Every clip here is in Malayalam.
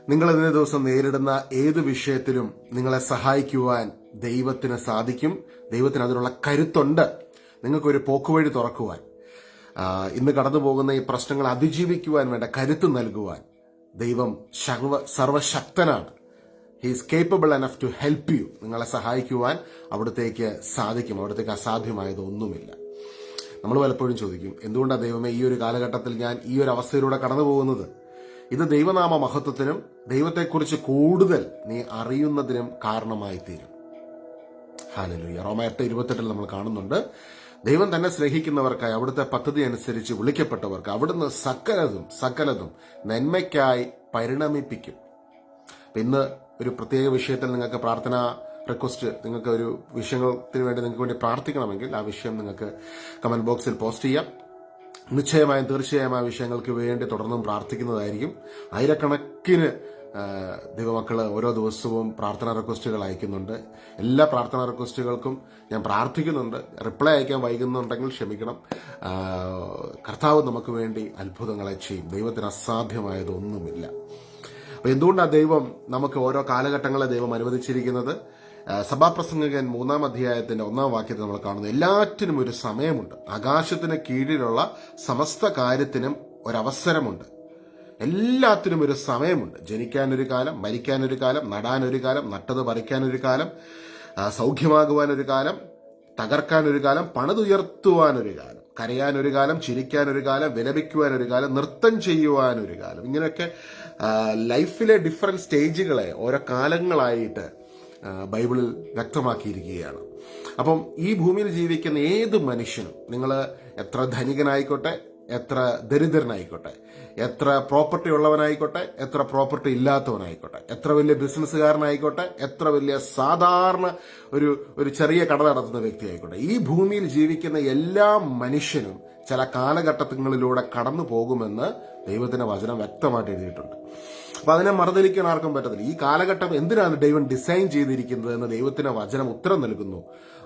നിങ്ങൾ ഇന്നേ ദിവസം നേരിടുന്ന ഏത് വിഷയത്തിലും നിങ്ങളെ സഹായിക്കുവാൻ ദൈവത്തിന് സാധിക്കും. ദൈവത്തിന് അതിനുള്ള കരുത്തുണ്ട്. നിങ്ങൾക്കൊരു പോക്കുവഴി തുറക്കുവാൻ, ഇന്ന് കടന്നു പോകുന്ന ഈ പ്രശ്നങ്ങൾ അതിജീവിക്കുവാൻ വേണ്ട കരുത്ത് നൽകുവാൻ ദൈവം സർവശക്തനാണ്. He is capable enough to help you. നിങ്ങളെ സഹായിക്കുവാൻ അവിടത്തേക്ക് സാധിക്കും. അവിടത്തേക്ക് അസാധ്യമായതൊന്നുമില്ല. നമ്മൾ പലപ്പോഴും ചോദിക്കും, എന്തുകൊണ്ടാണ് ദൈവമേ ഈ ഒരു കാലഘട്ടത്തിൽ ഞാൻ ഈ ഒരു അവസ്ഥയിലൂടെ കടന്നു പോകുന്നത്? ഇത് ദൈവനാമ മഹത്വത്തിനും ദൈവത്തെക്കുറിച്ച് കൂടുതൽ നീ അറിയുന്നതിനും കാരണമായി തീരും. ഹല്ലേലൂയ. റോമ 8:28 നമ്മൾ കാണുന്നുണ്ട്, ദൈവം തന്നെ സ്നേഹിക്കുന്നവർക്കായി അവിടുത്തെ പദ്ധതി അനുസരിച്ച് വിളിക്കപ്പെട്ടവർക്ക് അവിടുന്ന് സകലതും നന്മയ്ക്കായി പരിണമിപ്പിക്കും. ഇന്ന് ഒരു പ്രത്യേക വിഷയത്തിൽ നിങ്ങൾക്ക് പ്രാർത്ഥന റിക്വസ്റ്റ്, നിങ്ങൾക്ക് ഒരു വിഷയത്തിന് വേണ്ടി നിങ്ങൾക്ക് വേണ്ടി പ്രാർത്ഥിക്കണമെങ്കിൽ ആ വിഷയം നിങ്ങൾക്ക് കമന്റ് ബോക്സിൽ പോസ്റ്റ് ചെയ്യാം. തീർച്ചയായും ആ വിഷയങ്ങൾക്ക് വേണ്ടി തുടർന്നും പ്രാർത്ഥിക്കുന്നതായിരിക്കും. ആയിരക്കണക്കിന് ദൈവമക്കള് ഓരോ ദിവസവും പ്രാർത്ഥനാ റിക്വസ്റ്റുകൾ അയക്കുന്നുണ്ട്. എല്ലാ പ്രാർത്ഥനാ റിക്വസ്റ്റുകൾക്കും ഞാൻ പ്രാർത്ഥിക്കുന്നുണ്ട്. റിപ്ലൈ അയക്കാൻ വൈകുന്നുണ്ടെങ്കിൽ ക്ഷമിക്കണം. കർത്താവ് നമുക്ക് വേണ്ടി അത്ഭുതങ്ങളെ ചെയ്യും. ദൈവത്തിന് അസാധ്യമായതൊന്നുമില്ല. അപ്പൊ എന്തുകൊണ്ടാണ് ദൈവം നമുക്ക് ഓരോ കാലഘട്ടങ്ങളെ ദൈവം അനുവദിച്ചിരിക്കുന്നത്? സഭാപ്രസംഗകൻ 3-ാം അധ്യായത്തിന്റെ 1-ാം വാക്യത്തിൽ നമ്മൾ കാണുന്നു, എല്ലാറ്റിനും ഒരു സമയമുണ്ട്. ആകാശത്തിന് കീഴിലുള്ള സമസ്ത കാര്യത്തിനും ഒരവസരമുണ്ട്. എല്ലാത്തിനും ഒരു സമയമുണ്ട്. ജനിക്കാനൊരു കാലം, മരിക്കാനൊരു കാലം, നടാനൊരു കാലം, നട്ടത് പറിക്കാനൊരു കാലം, സൗഖ്യമാകുവാനൊരു കാലം, തകർക്കാനൊരു കാലം, പണിതുയർത്തുവാനൊരു കാലം, കരയാനൊരു കാലം, ചിരിക്കാനൊരു കാലം, വിലപിക്കുവാനൊരു കാലം, നൃത്തം ചെയ്യുവാനൊരു കാലം. ഇങ്ങനെയൊക്കെ ലൈഫിലെ ഡിഫറെന്റ് സ്റ്റേജുകളെ ഓരോ കാലങ്ങളായിട്ട് ബൈബിളിൽ വ്യക്തമാക്കിയിരിക്കുകയാണ്. അപ്പം ഈ ഭൂമിയിൽ ജീവിക്കുന്ന ഏത് മനുഷ്യനും, നിങ്ങൾ എത്ര ധനികനായിക്കോട്ടെ, എത്ര ദരിദ്രനായിക്കോട്ടെ, എത്ര പ്രോപ്പർട്ടി ഉള്ളവനായിക്കോട്ടെ, എത്ര പ്രോപ്പർട്ടി ഇല്ലാത്തവനായിക്കോട്ടെ, എത്ര വലിയ ബിസിനസ്സുകാരനായിക്കോട്ടെ, എത്ര വലിയ സാധാരണ ഒരു ചെറിയ കട നടത്തുന്ന വ്യക്തിയായിക്കോട്ടെ, ഈ ഭൂമിയിൽ ജീവിക്കുന്ന എല്ലാ മനുഷ്യനും ചില കാലഘട്ടങ്ങളിലൂടെ കടന്നു പോകുമെന്ന് ദൈവത്തിന്റെ വചനം വ്യക്തമായിട്ട് എഴുതിയിട്ടുണ്ട്. അപ്പൊ അതിനെ മറുതലിക്കാൻ ആർക്കും പറ്റത്തില്ല. ഈ കാലഘട്ടം എന്തിനാണ് ദൈവം ഡിസൈൻ ചെയ്തിരിക്കുന്നത് എന്ന് ദൈവത്തിന്റെ വചനം ഉത്തരം നൽകുന്നു.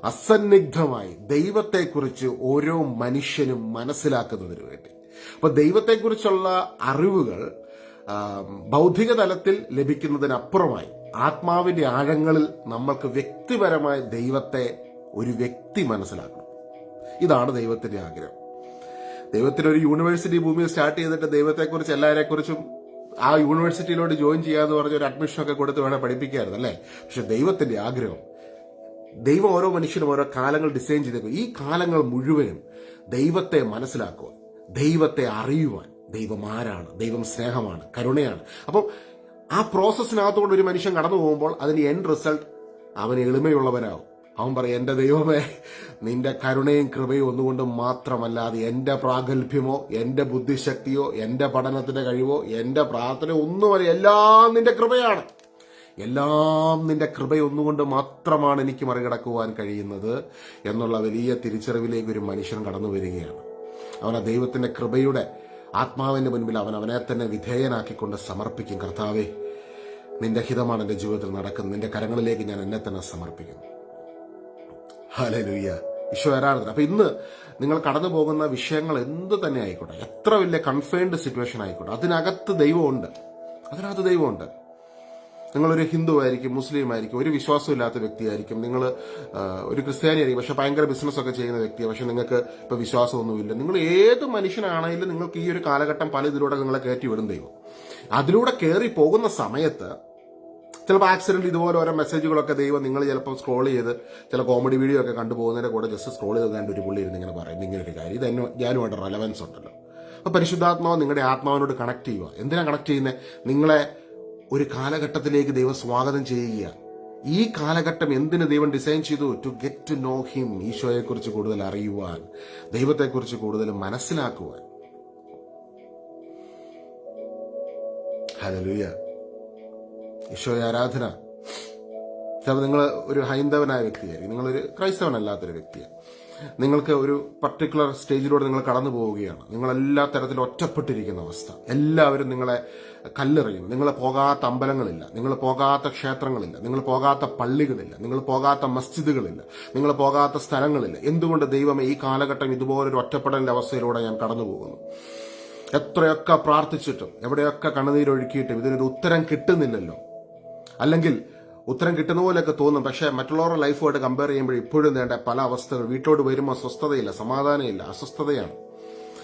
അസന്നിഗ്ധമായി ദൈവത്തെക്കുറിച്ച് ഓരോ മനുഷ്യനും മനസ്സിലാക്കുന്നതിന് വേണ്ടി. അപ്പൊ ദൈവത്തെക്കുറിച്ചുള്ള അറിവുകൾ ബൗദ്ധിക തലത്തിൽ ലഭിക്കുന്നതിനപ്പുറമായി ആത്മാവിന്റെ ആഴങ്ങളിൽ നമ്മൾക്ക് വ്യക്തിപരമായി ദൈവത്തെ ഒരു വ്യക്തി മനസ്സിലാക്കണം. ഇതാണ് ദൈവത്തിന്റെ ആഗ്രഹം. ദൈവത്തിനൊരു യൂണിവേഴ്സിറ്റി ഭൂമിയിൽ സ്റ്റാർട്ട് ചെയ്തിട്ട് ദൈവത്തെക്കുറിച്ച് എല്ലാവരെക്കുറിച്ചും ആ യൂണിവേഴ്സിറ്റിയിലോട്ട് ജോയിൻ ചെയ്യാന്ന് പറഞ്ഞ ഒരു അഡ്മിഷനൊക്കെ കൊടുത്ത് വേണേൽ പഠിപ്പിക്കായിരുന്നു, അല്ലേ? പക്ഷെ ദൈവത്തിന്റെ ആഗ്രഹം, ദൈവം ഓരോ മനുഷ്യനും ഓരോ കാലങ്ങൾ ഡിസൈൻ ചെയ്തേക്കും. ഈ കാലങ്ങൾ മുഴുവനും ദൈവത്തെ മനസ്സിലാക്കുക, ദൈവത്തെ അറിയുവാൻ. ദൈവം ആരാണ്? ദൈവം സ്നേഹമാണ്, കരുണയാണ്. അപ്പം ആ പ്രോസസ്സിനകത്തുകൊണ്ട് ഒരു മനുഷ്യൻ കടന്നു പോകുമ്പോൾ അതിന് എൻഡ് റിസൾട്ട് അവന് എളിമയുള്ളവനാവും. അവൻ പറയും, എന്റെ ദൈവമേ, നിന്റെ കരുണയും കൃപയും ഒന്നുകൊണ്ട് മാത്രമല്ലാതെ എന്റെ പ്രാഗൽഭ്യമോ എന്റെ ബുദ്ധിശക്തിയോ എന്റെ പഠനത്തിന്റെ കഴിവോ എന്റെ പ്രാർത്ഥന ഒന്നുമല്ല, എല്ലാം നിന്റെ കൃപയാണ്. എല്ലാം നിന്റെ കൃപയൊന്നുകൊണ്ട് മാത്രമാണ് എനിക്ക് മറികടക്കുവാൻ കഴിയുന്നത് എന്നുള്ള വലിയ തിരിച്ചറിവിലേക്ക് ഒരു മനുഷ്യൻ കടന്നു വരികയാണ്. അവൻ ആ ദൈവത്തിന്റെ കൃപയുടെ ആത്മാവിന്റെ മുൻപിൽ അവനെ തന്നെ വിധേയനാക്കിക്കൊണ്ട് സമർപ്പിക്കും. കർത്താവേ, നിന്റെ ഹിതമാണ് എന്റെ ജീവിതത്തിൽ നടക്കുന്നത്. നിന്റെ കരങ്ങളിലേക്ക് ഞാൻ എന്നെ തന്നെ സമർപ്പിക്കുന്നു. ഹല്ലേലൂയ. ഈശോ ആരാധന. അപ്പൊ ഇന്ന് നിങ്ങൾ കടന്നു പോകുന്ന വിഷയങ്ങൾ എന്ത് തന്നെ ആയിക്കോട്ടെ, എത്ര വലിയ കൺഫൈൻഡ് സിറ്റുവേഷൻ ആയിക്കോട്ടെ, അതിനകത്ത് ദൈവമുണ്ട്. നിങ്ങളൊരു ഹിന്ദു ആയിരിക്കും, മുസ്ലിം ആയിരിക്കും, ഒരു വിശ്വാസമില്ലാത്ത വ്യക്തിയായിരിക്കും, നിങ്ങൾ ഒരു ക്രിസ്ത്യാനി ആയിരിക്കും, പക്ഷെ ഭയങ്കര ബിസിനസ് ഒക്കെ ചെയ്യുന്ന വ്യക്തിയാണ്, പക്ഷെ നിങ്ങൾക്ക് ഇപ്പൊ വിശ്വാസമൊന്നുമില്ല. നിങ്ങൾ ഏത് മനുഷ്യനാണെങ്കിലും നിങ്ങൾക്ക് ഈ ഒരു കാലഘട്ടം പല ഇതിലൂടെ നിങ്ങളെ കയറ്റി വിടും ദൈവം. അതിലൂടെ കയറി പോകുന്ന സമയത്ത് ചിലപ്പോൾ ആക്സിഡന്റ് ഇതുപോലെ ഓരോ മെസ്സേജുകളൊക്കെ ദൈവം, നിങ്ങൾ ചിലപ്പോൾ സ്ക്രോൾ ചെയ്ത് ചില കോമഡി വീഡിയോ ഒക്കെ കണ്ടുപോകുന്നതിന്റെ കൂടെ ജസ്റ്റ് സ്ക്രോൾ ചെയ്ത് കണ്ട് ഒരു പുള്ളി ഇരുന്ന് ഇങ്ങനെ പറയുന്നത് ഇങ്ങനെ ഒരു കാര്യം, ഇത് ഞാനുമായിട്ട് റെലവൻസ് ഉണ്ടല്ലോ. അപ്പൊ പരിശുദ്ധാത്മാവ് നിങ്ങളുടെ ആത്മാവിനോട് കണക്ട് ചെയ്യുക. എന്തിനാ കണക്ട് ചെയ്യുന്നത്? നിങ്ങളെ ഒരു കാലഘട്ടത്തിലേക്ക് ദൈവം സ്വാഗതം ചെയ്യുക. ഈ കാലഘട്ടം എന്തിന് ദൈവം ഡിസൈൻ ചെയ്തു? To get to know him. ഈശോയെക്കുറിച്ച് കൂടുതൽ അറിയുവാൻ, ദൈവത്തെക്കുറിച്ച് കൂടുതൽ മനസ്സിലാക്കുവാൻ. ഹല്ലേലൂയ. ഈശോയെ ആരാധന. ചിലപ്പോൾ നിങ്ങൾ ഒരു ഹൈന്ദവനായ വ്യക്തിയായിരിക്കും, നിങ്ങളൊരു ക്രൈസ്തവനല്ലാത്തൊരു വ്യക്തിയാണ്. നിങ്ങൾക്ക് ഒരു പർട്ടിക്കുലർ സ്റ്റേജിലൂടെ നിങ്ങൾ കടന്നു പോവുകയാണ്. നിങ്ങൾ എല്ലാ തരത്തിലും ഒറ്റപ്പെട്ടിരിക്കുന്ന അവസ്ഥ. എല്ലാവരും നിങ്ങളെ കല്ലെറിയും. നിങ്ങൾ പോകാത്ത അമ്പലങ്ങളില്ല, നിങ്ങൾ പോകാത്ത ക്ഷേത്രങ്ങളില്ല, നിങ്ങൾ പോകാത്ത പള്ളികളില്ല, നിങ്ങൾ പോകാത്ത മസ്ജിദുകളില്ല, നിങ്ങൾ പോകാത്ത സ്ഥലങ്ങളില്ല. എന്തുകൊണ്ട് ദൈവമേ ഈ കാലഘട്ടം ഇതുപോലൊരു ഒറ്റപ്പെടലിന്റെ അവസ്ഥയിലൂടെ ഞാൻ കടന്നു പോകുന്നു? എത്രയൊക്കെ പ്രാർത്ഥിച്ചിട്ടും എവിടെയൊക്കെ കണ്ണുനീരൊഴുക്കിയിട്ടും ഇതിനൊരു ഉത്തരം കിട്ടുന്നില്ലല്ലോ. അല്ലെങ്കിൽ ഉത്തരം കിട്ടുന്ന പോലെയൊക്കെ തോന്നും, പക്ഷേ മറ്റുള്ളവരുടെ ലൈഫുമായിട്ട് കമ്പയർ ചെയ്യുമ്പോൾ ഇപ്പോഴും വേണ്ട പല അവസ്ഥകൾ. വീട്ടിലോട്ട് വരുമ്പോൾ സ്വസ്ഥതയില്ല, സമാധാനമില്ല, അസ്വസ്ഥതയാണ്.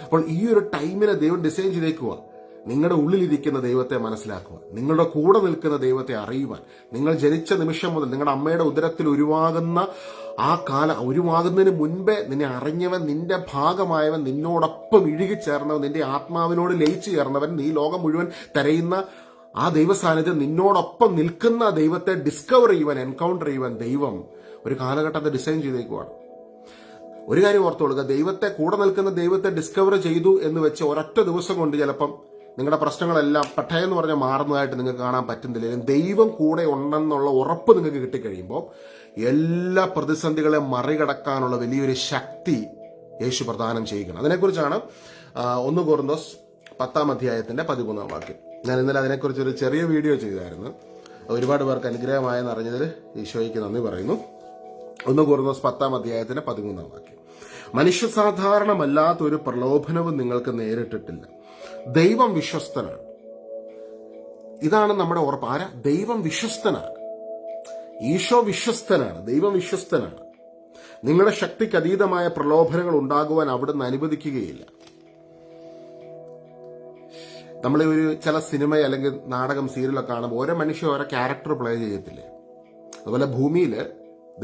അപ്പോൾ ഈ ഒരു ടൈമിനെ ദൈവം ഡിസൈൻ ചെയ്തേക്കുക. നിങ്ങളുടെ ഉള്ളിലിരിക്കുന്ന ദൈവത്തെ മനസ്സിലാക്കുക, നിങ്ങളുടെ കൂടെ നിൽക്കുന്ന ദൈവത്തെ അറിയുവാൻ. നിങ്ങൾ ജനിച്ച നിമിഷം മുതൽ നിങ്ങളുടെ അമ്മയുടെ ഉദരത്തിൽ ഉരുവാകുന്ന ആ ഉരുവാകുന്നതിന് മുൻപേ നിന്നെ അറിഞ്ഞവൻ, നിന്റെ ഭാഗമായവൻ, നിന്നോടൊപ്പം ഇഴുകിച്ചേർന്നവൻ, നിന്റെ ആത്മാവിനോട് ലയിച്ചു ചേർന്നവൻ, നീ ലോകം മുഴുവൻ തിരയുന്ന ആ ദൈവ സാന്നിധ്യം, നിന്നോടൊപ്പം നിൽക്കുന്ന ദൈവത്തെ ഡിസ്കവർ ചെയ്യുവാൻ, എൻകൗണ്ടർ ചെയ്യുവാൻ ദൈവം ഒരു കാലഘട്ടത്തെ ഡിസൈൻ ചെയ്തേക്കുവാണ്. ഒരു കാര്യം ഓർത്തുകൊള്ളുക, ദൈവത്തെ കൂടെ നിൽക്കുന്ന ദൈവത്തെ ഡിസ്കവർ ചെയ്തു എന്ന് വെച്ച് ഒരൊറ്റ ദിവസം കൊണ്ട് ചിലപ്പം നിങ്ങളുടെ പ്രശ്നങ്ങളെല്ലാം പട്ടയെന്ന് പറഞ്ഞാൽ മാറുന്നതായിട്ട് നിങ്ങൾക്ക് കാണാൻ പറ്റുന്നില്ലെങ്കിലും ദൈവം കൂടെ ഉണ്ടെന്നുള്ള ഉറപ്പ് നിങ്ങൾക്ക് കിട്ടിക്കഴിയുമ്പോൾ എല്ലാ പ്രതിസന്ധികളെ മറികടക്കാനുള്ള വലിയൊരു ശക്തി യേശു പ്രദാനം ചെയ്യുകയാണ്. അതിനെക്കുറിച്ചാണ് 1 കൊരിന്തോസ് 10-ാം വാക്യം. ഞാൻ ഇന്നലെ അതിനെക്കുറിച്ച് ഒരു ചെറിയ വീഡിയോ ചെയ്തായിരുന്നു. ഒരുപാട് പേർക്ക് അനുഗ്രഹമായെന്ന് അറിഞ്ഞതിൽ ഈശോയ്ക്ക് നന്ദി പറയുന്നു. 1 കൊരിന്തോസ് 10-ാം വാക്യം. മനുഷ്യ സാധാരണമല്ലാത്ത ഒരു പ്രലോഭനവും നിങ്ങൾക്ക് നേരിട്ടിട്ടില്ല. ദൈവം വിശ്വസ്തനാണ്. ഇതാണ് നമ്മുടെ ഉറപ്പ്. ആരാ? ദൈവം വിശ്വസ്തനാണ്. ഈശോ വിശ്വസ്തനാണ്. ദൈവം വിശ്വസ്തനാണ്. നിങ്ങളുടെ ശക്തിക്ക് അതീതമായ പ്രലോഭനങ്ങൾ ഉണ്ടാകുവാൻ അവിടുന്ന് അനുവദിക്കുകയില്ല. നമ്മൾ ഒരു ചില സിനിമ അല്ലെങ്കിൽ നാടകം, സീരിയലൊക്കെ കാണുമ്പോൾ ഓരോ മനുഷ്യൻ ഓരോ ക്യാരക്ടർ പ്ലേ ചെയ്യത്തില്ലേ? അതുപോലെ ഭൂമിയിൽ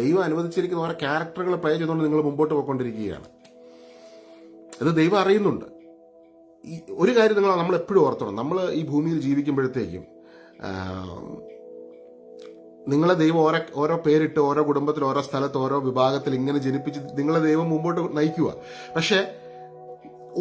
ദൈവം അനുവദിച്ചിരിക്കുന്ന ഓരോ ക്യാരക്ടറുകൾ പ്ലേ ചെയ്തുകൊണ്ട് നിങ്ങൾ മുമ്പോട്ട് പോയിക്കൊണ്ടിരിക്കുകയാണ്. ഇത് ദൈവം അറിയുന്നുണ്ട്. ഈ ഒരു കാര്യം നമ്മൾ എപ്പോഴും ഓർത്തണം, നമ്മൾ ഈ ഭൂമിയിൽ ജീവിക്കുമ്പോഴത്തേക്കും നിങ്ങളെ ദൈവം ഓരോ പേരിട്ട് ഓരോ കുടുംബത്തിൽ, ഓരോ സ്ഥലത്ത്, ഓരോ വിഭാഗത്തിൽ ഇങ്ങനെ ജനിപ്പിച്ച് നിങ്ങളെ ദൈവം മുമ്പോട്ട് നയിക്കുക. പക്ഷേ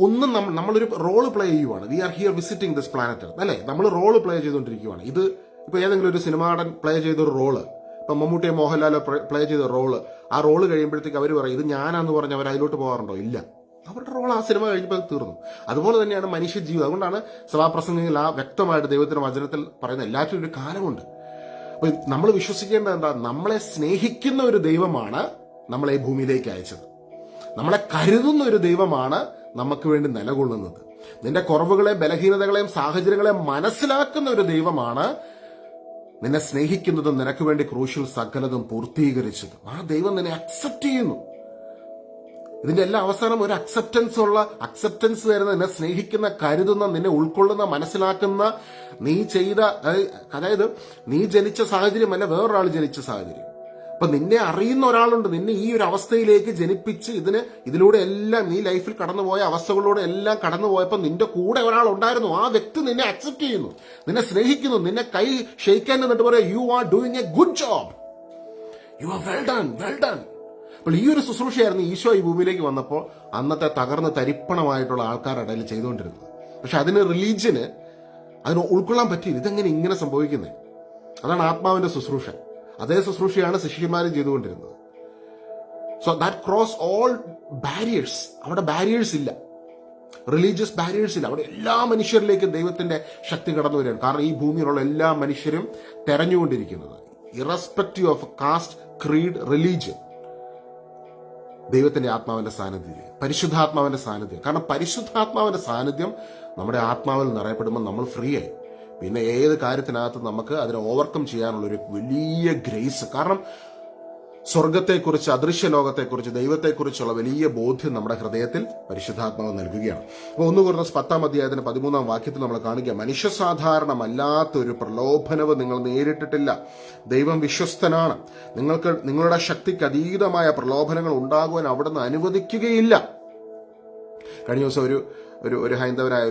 ഒന്നും നമ്മളൊരു റോള് പ്ലേ ചെയ്യുവാണ്. We are here visiting this planet അല്ലേ? നമ്മൾ റോള് പ്ലേ ചെയ്തുകൊണ്ടിരിക്കുകയാണ്. ഇത് ഇപ്പൊ ഏതെങ്കിലും ഒരു സിനിമാടൻ പ്ലേ ചെയ്തൊരു റോള്, ഇപ്പൊ മമ്മൂട്ടിയോ മോഹൻലാലോ പ്ലേ ചെയ്ത റോള്, ആ റോള് കഴിയുമ്പോഴത്തേക്ക് അവർ പറയും ഇത് ഞാനാന്ന് പറഞ്ഞ് അവർ അതിലോട്ട് പോകാറുണ്ടോ? ഇല്ല. അവരുടെ റോൾ ആ സിനിമ കഴിഞ്ഞപ്പോൾ തീർന്നു. അതുപോലെ തന്നെയാണ് മനുഷ്യ ജീവിതം. അതുകൊണ്ടാണ് സഭാപ്രസംഗങ്ങളിൽ ആ വ്യക്തമായിട്ട് ദൈവത്തിന്റെ വചനത്തിൽ പറയുന്ന എല്ലാറ്റിനും ഒരു കാലമുണ്ട്. അപ്പൊ നമ്മൾ വിശ്വസിക്കേണ്ടത് എന്താ? നമ്മളെ സ്നേഹിക്കുന്ന ഒരു ദൈവമാണ് നമ്മളെ ഈ ഭൂമിയിലേക്ക് അയച്ചത്. നമ്മളെ കരുതുന്ന ഒരു ദൈവമാണ് നമുക്ക് വേണ്ടി നിലകൊള്ളുന്നത്. നിന്റെ കുറവുകളെയും ബലഹീനതകളെയും സാഹചര്യങ്ങളെയും മനസ്സിലാക്കുന്ന ഒരു ദൈവമാണ് നിന്നെ സ്നേഹിക്കുന്നതും നിനക്ക് വേണ്ടി ക്രൂശിൽ സകലതും പൂർത്തീകരിച്ചതും. ആ ദൈവം നിന്നെ അക്സെപ്റ്റ് ചെയ്യുന്നു. ഇതിന്റെ എല്ലാ അവസാനം ഒരു അക്സെപ്റ്റൻസ് തരുന്ന, നിന്നെ സ്നേഹിക്കുന്ന, കരുതുന്ന, നിന്നെ ഉൾക്കൊള്ളുന്ന, മനസ്സിലാക്കുന്ന, അതായത് നീ ജനിച്ച സാഹചര്യമല്ല വേറൊരാൾ ജനിച്ച സാഹചര്യം. അപ്പൊ നിന്നെ അറിയുന്ന ഒരാളുണ്ട്, നിന്നെ ഈ ഒരു അവസ്ഥയിലേക്ക് ജനിപ്പിച്ച് ഇതിലൂടെ എല്ലാം നീ ലൈഫിൽ കടന്നുപോയ അവസ്ഥകളിലൂടെ എല്ലാം കടന്നുപോയപ്പോൾ നിന്റെ കൂടെ ഒരാൾ ഉണ്ടായിരുന്നു. ആ വ്യക്തി നിന്നെ അക്സെപ്റ്റ് ചെയ്യുന്നു, നിന്നെ സ്നേഹിക്കുന്നു, നിന്നെ കൈ ഷെയ്ക്കാൻ എന്നിട്ട് പറയാം you are doing A good job, you are well done. അപ്പോൾ ഈ ഒരു ശുശ്രൂഷയായിരുന്നു ഈശോ ഈ ഭൂമിയിലേക്ക് വന്നപ്പോൾ അന്നത്തെ തകർന്ന് തരിപ്പണമായിട്ടുള്ള ആൾക്കാരുടെ ഇടയിൽ ചെയ്തുകൊണ്ടിരുന്നത്. പക്ഷെ അതിന് ഉൾക്കൊള്ളാൻ പറ്റിയില്ല. ഇതെങ്ങനെ ഇങ്ങനെ സംഭവിക്കുന്നത്? അതാണ് ആത്മാവിന്റെ ശുശ്രൂഷ. അതേ ശുശ്രൂഷയാണ് ശിഷ്യന്മാരും ചെയ്തുകൊണ്ടിരുന്നത്. So that cross all barriers. അവിടെ ബാരിയേഴ്സ് ഇല്ല, റിലീജിയസ് ബാരിയേഴ്സ് ഇല്ല. അവിടെ എല്ലാ മനുഷ്യരിലേക്കും ദൈവത്തിന്റെ ശക്തി കടന്നു വരികയാണ്. കാരണം ഈ ഭൂമിയിലുള്ള എല്ലാ മനുഷ്യരും തെരഞ്ഞുകൊണ്ടിരിക്കുന്നത്, irrespective of caste, creed, religion, ദൈവത്തിന്റെ ആത്മാവിന്റെ സാന്നിധ്യം, പരിശുദ്ധാത്മാവിന്റെ സാന്നിധ്യം. കാരണം പരിശുദ്ധാത്മാവിന്റെ സാന്നിധ്യം നമ്മുടെ ആത്മാവിൽ നിറയപ്പെടുമ്പോൾ നമ്മൾ ഫ്രീ ആയി. പിന്നെ ഏത് കാര്യത്തിനകത്ത് നമുക്ക് അതിനെ ഓവർകം ചെയ്യാനുള്ള ഒരു വലിയ ഗ്രേസ്. കാരണം സ്വർഗത്തെക്കുറിച്ച്, അദൃശ്യ ലോകത്തെക്കുറിച്ച്, ദൈവത്തെക്കുറിച്ചുള്ള വലിയ ബോധ്യം നമ്മുടെ ഹൃദയത്തിൽ പരിശുദ്ധാത്മാവ് നൽകുകയാണ്. അപ്പോൾ 1 കൊരിന്തോസ് 10-ാം വാക്യത്തിൽ നമ്മൾ കാണുക, മനുഷ്യ സാധാരണമല്ലാത്തൊരു പ്രലോഭനവും നിങ്ങൾ നേരിട്ടിട്ടില്ല. ദൈവം വിശ്വസ്തനാണ്. നിങ്ങളുടെ ശക്തിക്ക് അതീതമായ പ്രലോഭനങ്ങൾ ഉണ്ടാകുവാൻ അവിടുന്ന് അനുവദിക്കുകയില്ല. കഴിഞ്ഞ ദിവസം ഒരു ഹൈന്ദവനായ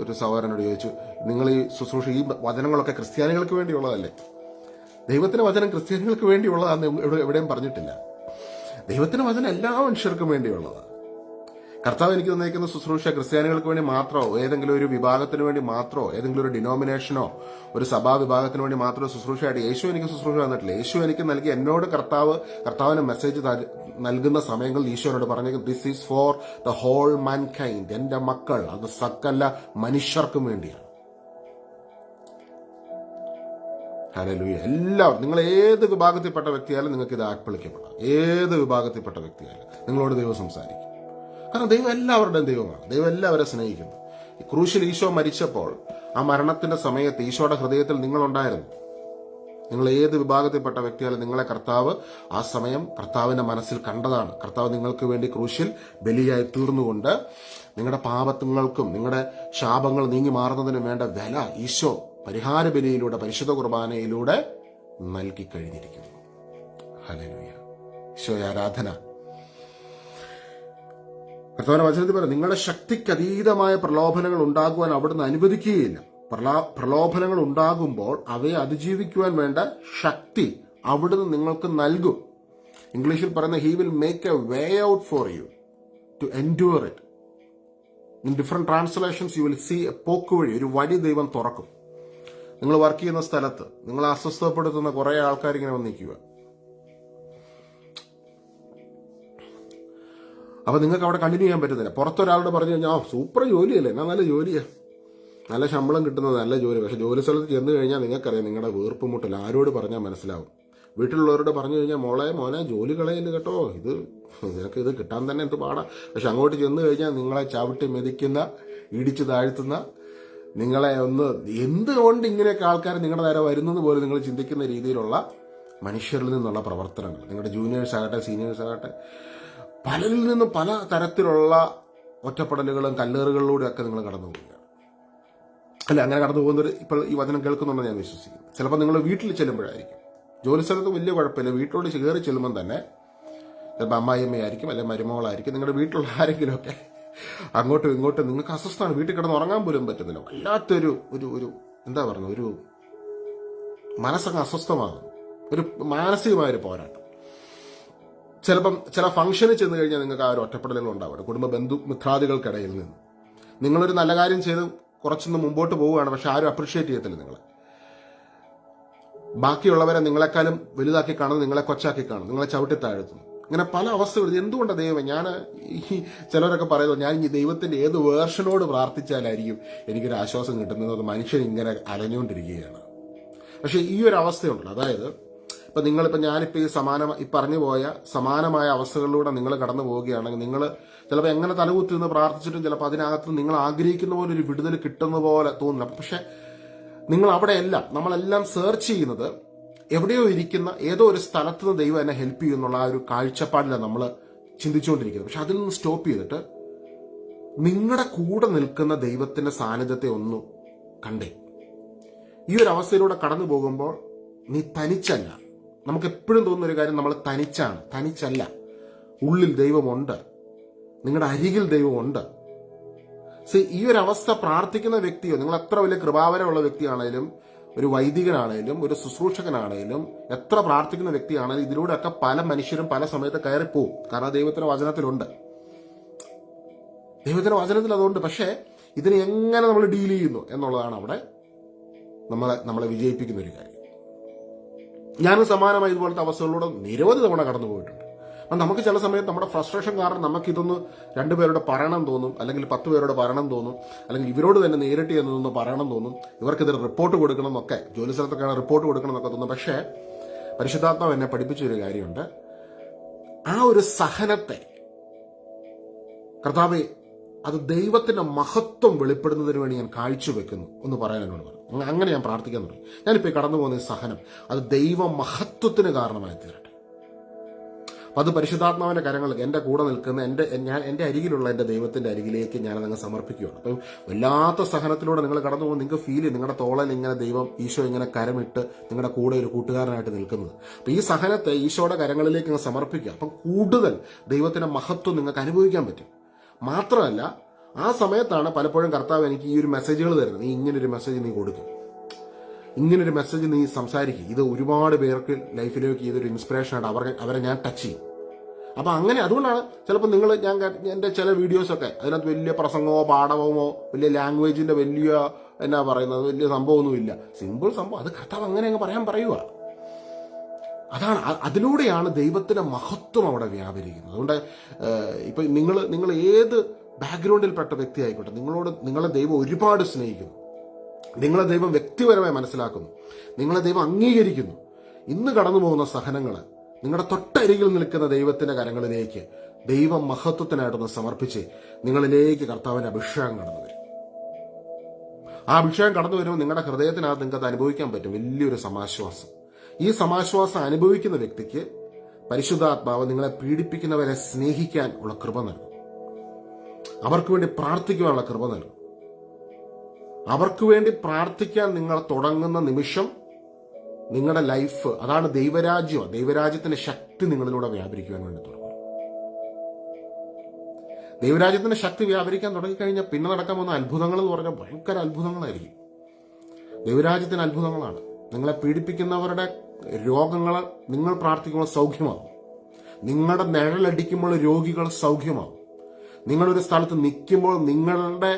ഒരു സഹോദരനോട് ചോദിച്ചു, നിങ്ങൾ ഈ ശുശ്രൂഷ, ഈ വചനങ്ങളൊക്കെ ക്രിസ്ത്യാനികൾക്ക് വേണ്ടിയുള്ളതല്ലേ? ദൈവത്തിന്റെ വചനം ക്രിസ്ത്യാനികൾക്ക് വേണ്ടിയുള്ളതാന്ന് എവിടെയും പറഞ്ഞിട്ടില്ല. ദൈവത്തിന്റെ വചനം എല്ലാ മനുഷ്യർക്കും വേണ്ടിയുള്ളതാണ്. കർത്താവ് എനിക്ക് തന്നേക്കുന്ന ശുശ്രൂഷ ക്രിസ്ത്യാനികൾക്ക് വേണ്ടി മാത്രമോ, ഏതെങ്കിലും ഒരു വിഭാഗത്തിന് വേണ്ടി മാത്രമോ, ഏതെങ്കിലും ഒരു ഡിനോമിനേഷനോ ഒരു സഭാ വിഭാഗത്തിന് വേണ്ടി മാത്രമോ ശുശ്രൂഷയായിട്ട് യേശു എനിക്ക് ശുശ്രൂഷ തന്നിട്ടില്ല. യേശു എനിക്ക് നൽകി, എന്നോട് കർത്താവിന് മെസ്സേജ് നൽകുന്ന സമയങ്ങളിൽ ഈശോനോട് പറഞ്ഞേക്കും, this is for the whole mankind. എന്റെ മക്കൾ, അത് സകല മനുഷ്യർക്കും വേണ്ടിയാണ്. ഹല്ലേലൂയ. എല്ലാവരും, നിങ്ങൾ ഏത് വിഭാഗത്തിൽപ്പെട്ട വ്യക്തിയായാലും നിങ്ങൾക്ക് ഇത് ആക്കളിക്കപ്പെടാം. ഏത് വിഭാഗത്തിൽപ്പെട്ട വ്യക്തിയായാലും നിങ്ങളോട് ദൈവം സംസാരിക്കും. കാരണം ദൈവം എല്ലാവരുടെയും ദൈവമാണ്. ദൈവം എല്ലാവരെ സ്നേഹിക്കുന്നു. ക്രൂശിൽ ഈശോ മരിച്ചപ്പോൾ ആ മരണത്തിന്റെ സമയത്ത് ഈശോയുടെ ഹൃദയത്തിൽ നിങ്ങളുണ്ടായിരുന്നു. നിങ്ങൾ ഏത് വിഭാഗത്തിൽപ്പെട്ട വ്യക്തിയാലും നിങ്ങളെ കർത്താവ് ആ സമയം കർത്താവിന്റെ മനസ്സിൽ കണ്ടതാണ്. കർത്താവ് നിങ്ങൾക്ക് വേണ്ടി ക്രൂശിൽ ബലിയായി തീർന്നുകൊണ്ട് നിങ്ങളുടെ പാപങ്ങൾക്കും നിങ്ങളുടെ ശാപങ്ങൾ നീങ്ങി മാറുന്നതിനും വേണ്ട വില ഈശോ പരിഹാര ബലിയിലൂടെ, പരിശുദ്ധ കുർബാനയിലൂടെ നൽകി കഴിഞ്ഞിരിക്കുന്നു. ഹല്ലേലൂയ. ഈശോയെ ആരാധന. കർത്താവിന്റെ വചനത്തിൽ പറയും, നിങ്ങളുടെ ശക്തിക്ക് അതീതമായ പ്രലോഭനങ്ങൾ ഉണ്ടാകുവാൻ അവിടുന്ന് അനുവദിക്കുകയില്ല. പ്രലോഭനങ്ങൾ ഉണ്ടാകുമ്പോൾ അവയെ അതിജീവിക്കുവാൻ വേണ്ട ശക്തി അവിടുന്ന് നിങ്ങൾക്ക് നൽകും. ഇംഗ്ലീഷിൽ പറയുന്ന he will make a way out for you to endure it. In different translations you will see a പോക്കുവഴി, ഒരു വഴി ദൈവം തുറക്കും. നിങ്ങൾ വർക്ക് ചെയ്യുന്ന സ്ഥലത്ത് നിങ്ങളെ അസ്വസ്ഥപ്പെടുത്തുന്ന കുറെ ആൾക്കാർ ഇങ്ങനെ വന്നിരിക്കുക. അപ്പൊ നിങ്ങൾക്ക് അവിടെ കണ്ടിന്യൂ ചെയ്യാൻ പറ്റുന്നില്ല. പുറത്തൊരാളോട് പറഞ്ഞു കഴിഞ്ഞാൽ സൂപ്പർ ജോലിയല്ലേ, എന്നാ നല്ല ജോലിയാ, നല്ല ശമ്പളം കിട്ടുന്നത് നല്ല ജോലി. പക്ഷെ ജോലി സ്ഥലത്ത് ചെന്ന് കഴിഞ്ഞാൽ നിങ്ങൾക്കറിയാം നിങ്ങളുടെ വീർപ്പുമുട്ടൽ ആരോട് പറഞ്ഞാൽ മനസ്സിലാവും. വീട്ടിലുള്ളവരോട് പറഞ്ഞു കഴിഞ്ഞാൽ മോനെ ജോലി കളയല് കേട്ടോ, നിനക്ക് ഇത് കിട്ടാൻ തന്നെ എന്ത് പാടാ. പക്ഷെ അങ്ങോട്ട് ചെന്ന് കഴിഞ്ഞാൽ നിങ്ങളെ ചവിട്ടി മെതിക്കുന്ന, ഇടിച്ചു താഴ്ത്തുന്ന, നിങ്ങളെ ഒന്ന് എന്തുകൊണ്ട് ഇങ്ങനെയൊക്കെ ആൾക്കാർ നിങ്ങളുടെ നേരെ വരുന്നത് പോലെ നിങ്ങൾ ചിന്തിക്കുന്ന രീതിയിലുള്ള മനുഷ്യരിൽ നിന്നുള്ള പ്രവർത്തനങ്ങൾ, നിങ്ങളുടെ ജൂനിയേഴ്സ് ആകട്ടെ സീനിയേഴ്സ് ആകട്ടെ, പലരിൽ നിന്നും പല തരത്തിലുള്ള ഒറ്റപ്പെടലുകളും കല്ലേറുകളിലൂടെയൊക്കെ നിങ്ങൾ കടന്നു പോവുകയാണ്. അല്ല, അങ്ങനെ കടന്നു പോകുന്നവർ ഇപ്പോൾ ഈ വചനം കേൾക്കുന്നുണ്ടെന്ന് ഞാൻ വിശ്വസിക്കുന്നു. ചിലപ്പോൾ നിങ്ങൾ വീട്ടിൽ ചെല്ലുമ്പോഴായിരിക്കും. ജോലി സ്ഥലത്ത് വലിയ കുഴപ്പമില്ല, വീട്ടിലോട് കയറി ചെല്ലുമ്പം തന്നെ ചിലപ്പോൾ അമ്മായിയമ്മയായിരിക്കും, അല്ലെങ്കിൽ മരുമകളായിരിക്കും, നിങ്ങളുടെ വീട്ടിലുള്ള ആരെങ്കിലുമൊക്കെ അങ്ങോട്ടും ഇങ്ങോട്ടും നിങ്ങൾക്ക് അസ്വസ്ഥമാണ്. വീട്ടിൽ കിടന്ന് ഉറങ്ങാൻ പോലും പറ്റുന്നില്ല. വല്ലാത്തൊരു ഒരു എന്താ പറയുക, ഒരു മനസ്സങ്ങ് അസ്വസ്ഥമാകും, ഒരു മാനസികമായൊരു പോരാട്ടം. ചിലപ്പം ചില ഫംഗ്ഷന് ചെന്ന് കഴിഞ്ഞാൽ നിങ്ങൾക്ക് ആ ഒരു ഒറ്റപ്പെടലുകൾ ഉണ്ടാവുക കുടുംബ ബന്ധുമിത്രാദികൾക്കിടയിൽ നിന്ന്. നിങ്ങളൊരു നല്ല കാര്യം ചെയ്ത് കുറച്ചൊന്ന് മുമ്പോട്ട് പോവുകയാണ്, പക്ഷെ ആരും അപ്രീഷിയേറ്റ് ചെയ്യത്തില്ല നിങ്ങളെ. ബാക്കിയുള്ളവരെ നിങ്ങളെക്കാളും വലുതാക്കി കാണുന്നു, നിങ്ങളെ കൊച്ചാക്കി കാണുന്നു, നിങ്ങളെ ചവിട്ടി താഴ്ത്തുന്നു. ഇങ്ങനെ പല അവസ്ഥകൾ. എന്തുകൊണ്ടാണ് ദൈവം, ഞാൻ ഈ ചിലരൊക്കെ പറയുന്നത് ഞാൻ ഈ ദൈവത്തിന്റെ ഏത് വേർഷനോട് പ്രാർത്ഥിച്ചാലായിരിക്കും എനിക്കൊരു ആശ്വാസം കിട്ടുന്നത്, മനുഷ്യൻ ഇങ്ങനെ അലഞ്ഞുകൊണ്ടിരിക്കുകയാണ്. പക്ഷെ ഈ ഒരു അവസ്ഥയുണ്ടല്ലോ, അതായത് ഞാനിപ്പോൾ ഈ പറഞ്ഞു പോയ സമാനമായ അവസ്ഥകളിലൂടെ നിങ്ങൾ കടന്നു പോവുകയാണെങ്കിൽ നിങ്ങൾ ചിലപ്പോൾ എങ്ങനെ തലകുത്തി നിന്ന് പ്രാർത്ഥിച്ചിട്ടും ചിലപ്പോൾ അതിനകത്ത് നിങ്ങൾ ആഗ്രഹിക്കുന്ന പോലെ ഒരു വിടുതൽ കിട്ടുന്ന പോലെ തോന്നില്ല. പക്ഷെ നിങ്ങൾ അവിടെയല്ല, നമ്മളെല്ലാം സെർച്ച് ചെയ്യുന്നത് എവിടെയോ ഇരിക്കുന്ന ഏതോ ഒരു സ്ഥലത്ത് നിന്ന് ദൈവം എന്നെ ഹെൽപ്പ് ചെയ്യുന്നുള്ള ആ ഒരു കാഴ്ചപ്പാടിലാണ് നമ്മൾ ചിന്തിച്ചുകൊണ്ടിരിക്കുന്നത്. പക്ഷെ അതിൽ നിന്ന് സ്റ്റോപ്പ് ചെയ്തിട്ട് നിങ്ങളുടെ കൂടെ നിൽക്കുന്ന ദൈവത്തിന്റെ സാന്നിധ്യത്തെ ഒന്ന് കണ്ടേ. ഈ ഒരു അവസ്ഥയിലൂടെ കടന്നു പോകുമ്പോൾ നീ തനിച്ചല്ല. നമുക്ക് എപ്പോഴും തോന്നുന്ന ഒരു കാര്യം, നമ്മൾ തനിച്ചല്ല. ഉള്ളിൽ ദൈവമുണ്ട്, നിങ്ങളുടെ അരികിൽ ദൈവമുണ്ട്. ഈ ഒരു അവസ്ഥ പ്രാർത്ഥിക്കുന്ന വ്യക്തിയോ, നിങ്ങൾ എത്ര വലിയ കൃപാവരമുള്ള വ്യക്തിയാണേലും, ഒരു വൈദികനാണേലും, ഒരു ശുശ്രൂഷകനാണേലും, എത്ര പ്രാർത്ഥിക്കുന്ന വ്യക്തിയാണേലും, ഇതിലൂടെയൊക്കെ പല മനുഷ്യരും പല സമയത്ത് കയറിപ്പോവും. കാരണം ദൈവത്തിന്റെ വചനത്തിലുണ്ട്, ദൈവത്തിന്റെ വചനത്തിൽ അതുകൊണ്ട്. പക്ഷേ ഇതിനെ എങ്ങനെ നമ്മൾ ഡീൽ ചെയ്യുന്നു എന്നുള്ളതാണ് അവിടെ നമ്മളെ വിജയിപ്പിക്കുന്ന ഒരു കാര്യം. ഞാനും സമാനമായി ഇതുപോലത്തെ അവസ്ഥകളിലൂടെ നിരവധി തവണ കടന്നു പോയിട്ടുണ്ട്. അപ്പം നമുക്ക് ചില സമയത്ത് നമ്മുടെ ഫ്രസ്ട്രേഷൻ കാരണം നമുക്കിതൊന്ന് 2 പേരോട് പറയണം തോന്നും, അല്ലെങ്കിൽ 10 പേരോട് പറയണം തോന്നും, അല്ലെങ്കിൽ ഇവരോട് തന്നെ നേരിട്ട് എന്നൊന്ന് പറയണം തോന്നും, ഇവർക്കിതൊരു റിപ്പോർട്ട് കൊടുക്കണം എന്നൊക്കെ, ജോലി സ്ഥലത്തൊക്കെയാണ് റിപ്പോർട്ട് കൊടുക്കണം എന്നൊക്കെ തോന്നും. പക്ഷേ പരിശുദ്ധാത്മാവ് എന്നെ പഠിപ്പിച്ചൊരു കാര്യമുണ്ട്, ആ ഒരു സഹനത്തെ കർത്താവേ അത് ദൈവത്തിന്റെ മഹത്വം വെളിപ്പെടുന്നതിന് വേണ്ടി ഞാൻ കാഴ്ചവെക്കുന്നു എന്ന് പറയാൻ എന്നോട് പറഞ്ഞു. അങ്ങനെ ഞാൻ പ്രാർത്ഥിക്കാൻ തുടങ്ങി. ഞാനിപ്പോൾ കടന്നു പോകുന്ന ഈ സഹനം അത് ദൈവ മഹത്വത്തിന് കാരണമായി തീരട്ടെ. അപ്പം അത് പരിശുദ്ധാത്മാവിന്റെ കരങ്ങൾക്ക് എൻ്റെ കൂടെ നിൽക്കുന്ന എൻ്റെ അരികിലുള്ള എൻ്റെ ദൈവത്തിന്റെ അരികിലേക്ക് ഞാനതങ്ങ് സമർപ്പിക്കുകയാണ്. അപ്പം വല്ലാത്ത സഹനത്തിലൂടെ നിങ്ങൾ കടന്നു പോകുമ്പോൾ നിങ്ങൾക്ക് ഫീൽ ചെയ്യും നിങ്ങളുടെ തോളൽ ഇങ്ങനെ ദൈവം ഈശോ ഇങ്ങനെ കരമിട്ട് നിങ്ങളുടെ കൂടെ ഒരു കൂട്ടുകാരനായിട്ട് നിൽക്കുന്നത്. അപ്പം ഈ സഹനത്തെ ഈശോയുടെ കരങ്ങളിലേക്ക് അങ്ങ് സമർപ്പിക്കുക. അപ്പം കൂടുതൽ ദൈവത്തിന്റെ മഹത്വം നിങ്ങൾക്ക് അനുഭവിക്കാൻ പറ്റും. മാത്രമല്ല ആ സമയത്താണ് പലപ്പോഴും കർത്താവ് എനിക്ക് ഈ ഒരു മെസ്സേജുകൾ തരുന്നത്. നീ ഇങ്ങനൊരു മെസ്സേജ് നീ കൊടുക്കും, ഇങ്ങനൊരു മെസ്സേജ് നീ സംസാരിക്കും, ഇത് ഒരുപാട് പേർക്ക് ലൈഫിലേക്ക് ഇതൊരു ഇൻസ്പിറേഷനായിട്ട് അവരെ ഞാൻ ടച്ച് ചെയ്യും. അപ്പം അങ്ങനെ അതുകൊണ്ടാണ് ചിലപ്പോൾ എൻ്റെ ചില വീഡിയോസൊക്കെ അതിനകത്ത് വലിയ പ്രസംഗമോ പാഠമോ വലിയ ലാംഗ്വേജിന്റെ വലിയ വലിയ സംഭവമൊന്നുമില്ല, സിമ്പിൾ സംഭവം. അത് കർത്താവ് അങ്ങനെ അങ്ങ് പറയുക. അതാണ്, അതിലൂടെയാണ് ദൈവത്തിന്റെ മഹത്വം അവിടെ വ്യാപരിക്കുന്നത്. അതുകൊണ്ട് ഇപ്പൊ നിങ്ങൾ ഏത് ബാക്ക്ഗ്രൗണ്ടിൽപ്പെട്ട വ്യക്തി ആയിക്കോട്ടെ, നിങ്ങളെ ദൈവം ഒരുപാട് സ്നേഹിക്കുന്നു, നിങ്ങളെ ദൈവം വ്യക്തിപരമായി മനസ്സിലാക്കുന്നു, നിങ്ങളെ ദൈവം അംഗീകരിക്കുന്നു. ഇന്ന് കടന്നു പോകുന്ന സഹനങ്ങള് നിങ്ങളുടെ തൊട്ടരികിൽ നിൽക്കുന്ന ദൈവത്തിന്റെ കരങ്ങളിലേക്ക് ദൈവ മഹത്വത്തിനായിട്ടൊന്ന് സമർപ്പിച്ച് നിങ്ങളിലേക്ക് കർത്താവിന്റെ അഭിഷേകം കടന്നു വരും. ആ അഭിഷേകം കടന്നു വരുമ്പോൾ നിങ്ങളുടെ ഹൃദയത്തിനകത്ത് നിങ്ങൾക്ക് അത് അനുഭവിക്കാൻ പറ്റും, വലിയൊരു സമാശ്വാസം. ഈ സമാശ്വാസം അനുഭവിക്കുന്ന വ്യക്തിക്ക് പരിശുദ്ധാത്മാവ് നിങ്ങളെ പീഡിപ്പിക്കുന്നവരെ സ്നേഹിക്കാൻ ഉള്ള കൃപ നൽകും. അവർക്ക് വേണ്ടി പ്രാർത്ഥിക്കുവാനുള്ള കൃപ നൽകും. അവർക്ക് വേണ്ടി പ്രാർത്ഥിക്കാൻ നിങ്ങൾ തുടങ്ങുന്ന നിമിഷം നിങ്ങളുടെ ലൈഫ്, അതാണ് ദൈവരാജ്യം, ദൈവരാജ്യത്തിന്റെ ശക്തി നിങ്ങളിലൂടെ വ്യാപരിക്കുവാൻ വേണ്ടി തുടങ്ങും. ദൈവരാജ്യത്തിന്റെ ശക്തി വ്യാപരിക്കാൻ തുടങ്ങിക്കഴിഞ്ഞാൽ പിന്നെ നടക്കാൻ പോകുന്ന അത്ഭുതങ്ങൾ എന്ന് പറഞ്ഞാൽ ഭയങ്കര അത്ഭുതങ്ങളായിരിക്കും. ദൈവരാജ്യത്തിന് അത്ഭുതങ്ങളാണ്. നിങ്ങളെ പീഡിപ്പിക്കുന്നവരുടെ രോഗങ്ങൾ നിങ്ങൾ പ്രാർത്ഥിക്കുമ്പോൾ സൗഖ്യമാകും. നിങ്ങളുടെ നിഴലടിക്കുമ്പോൾ രോഗികൾ സൗഖ്യമാകും. നിങ്ങളൊരു സ്ഥലത്ത് നിൽക്കുമ്പോൾ നിങ്ങളുടെ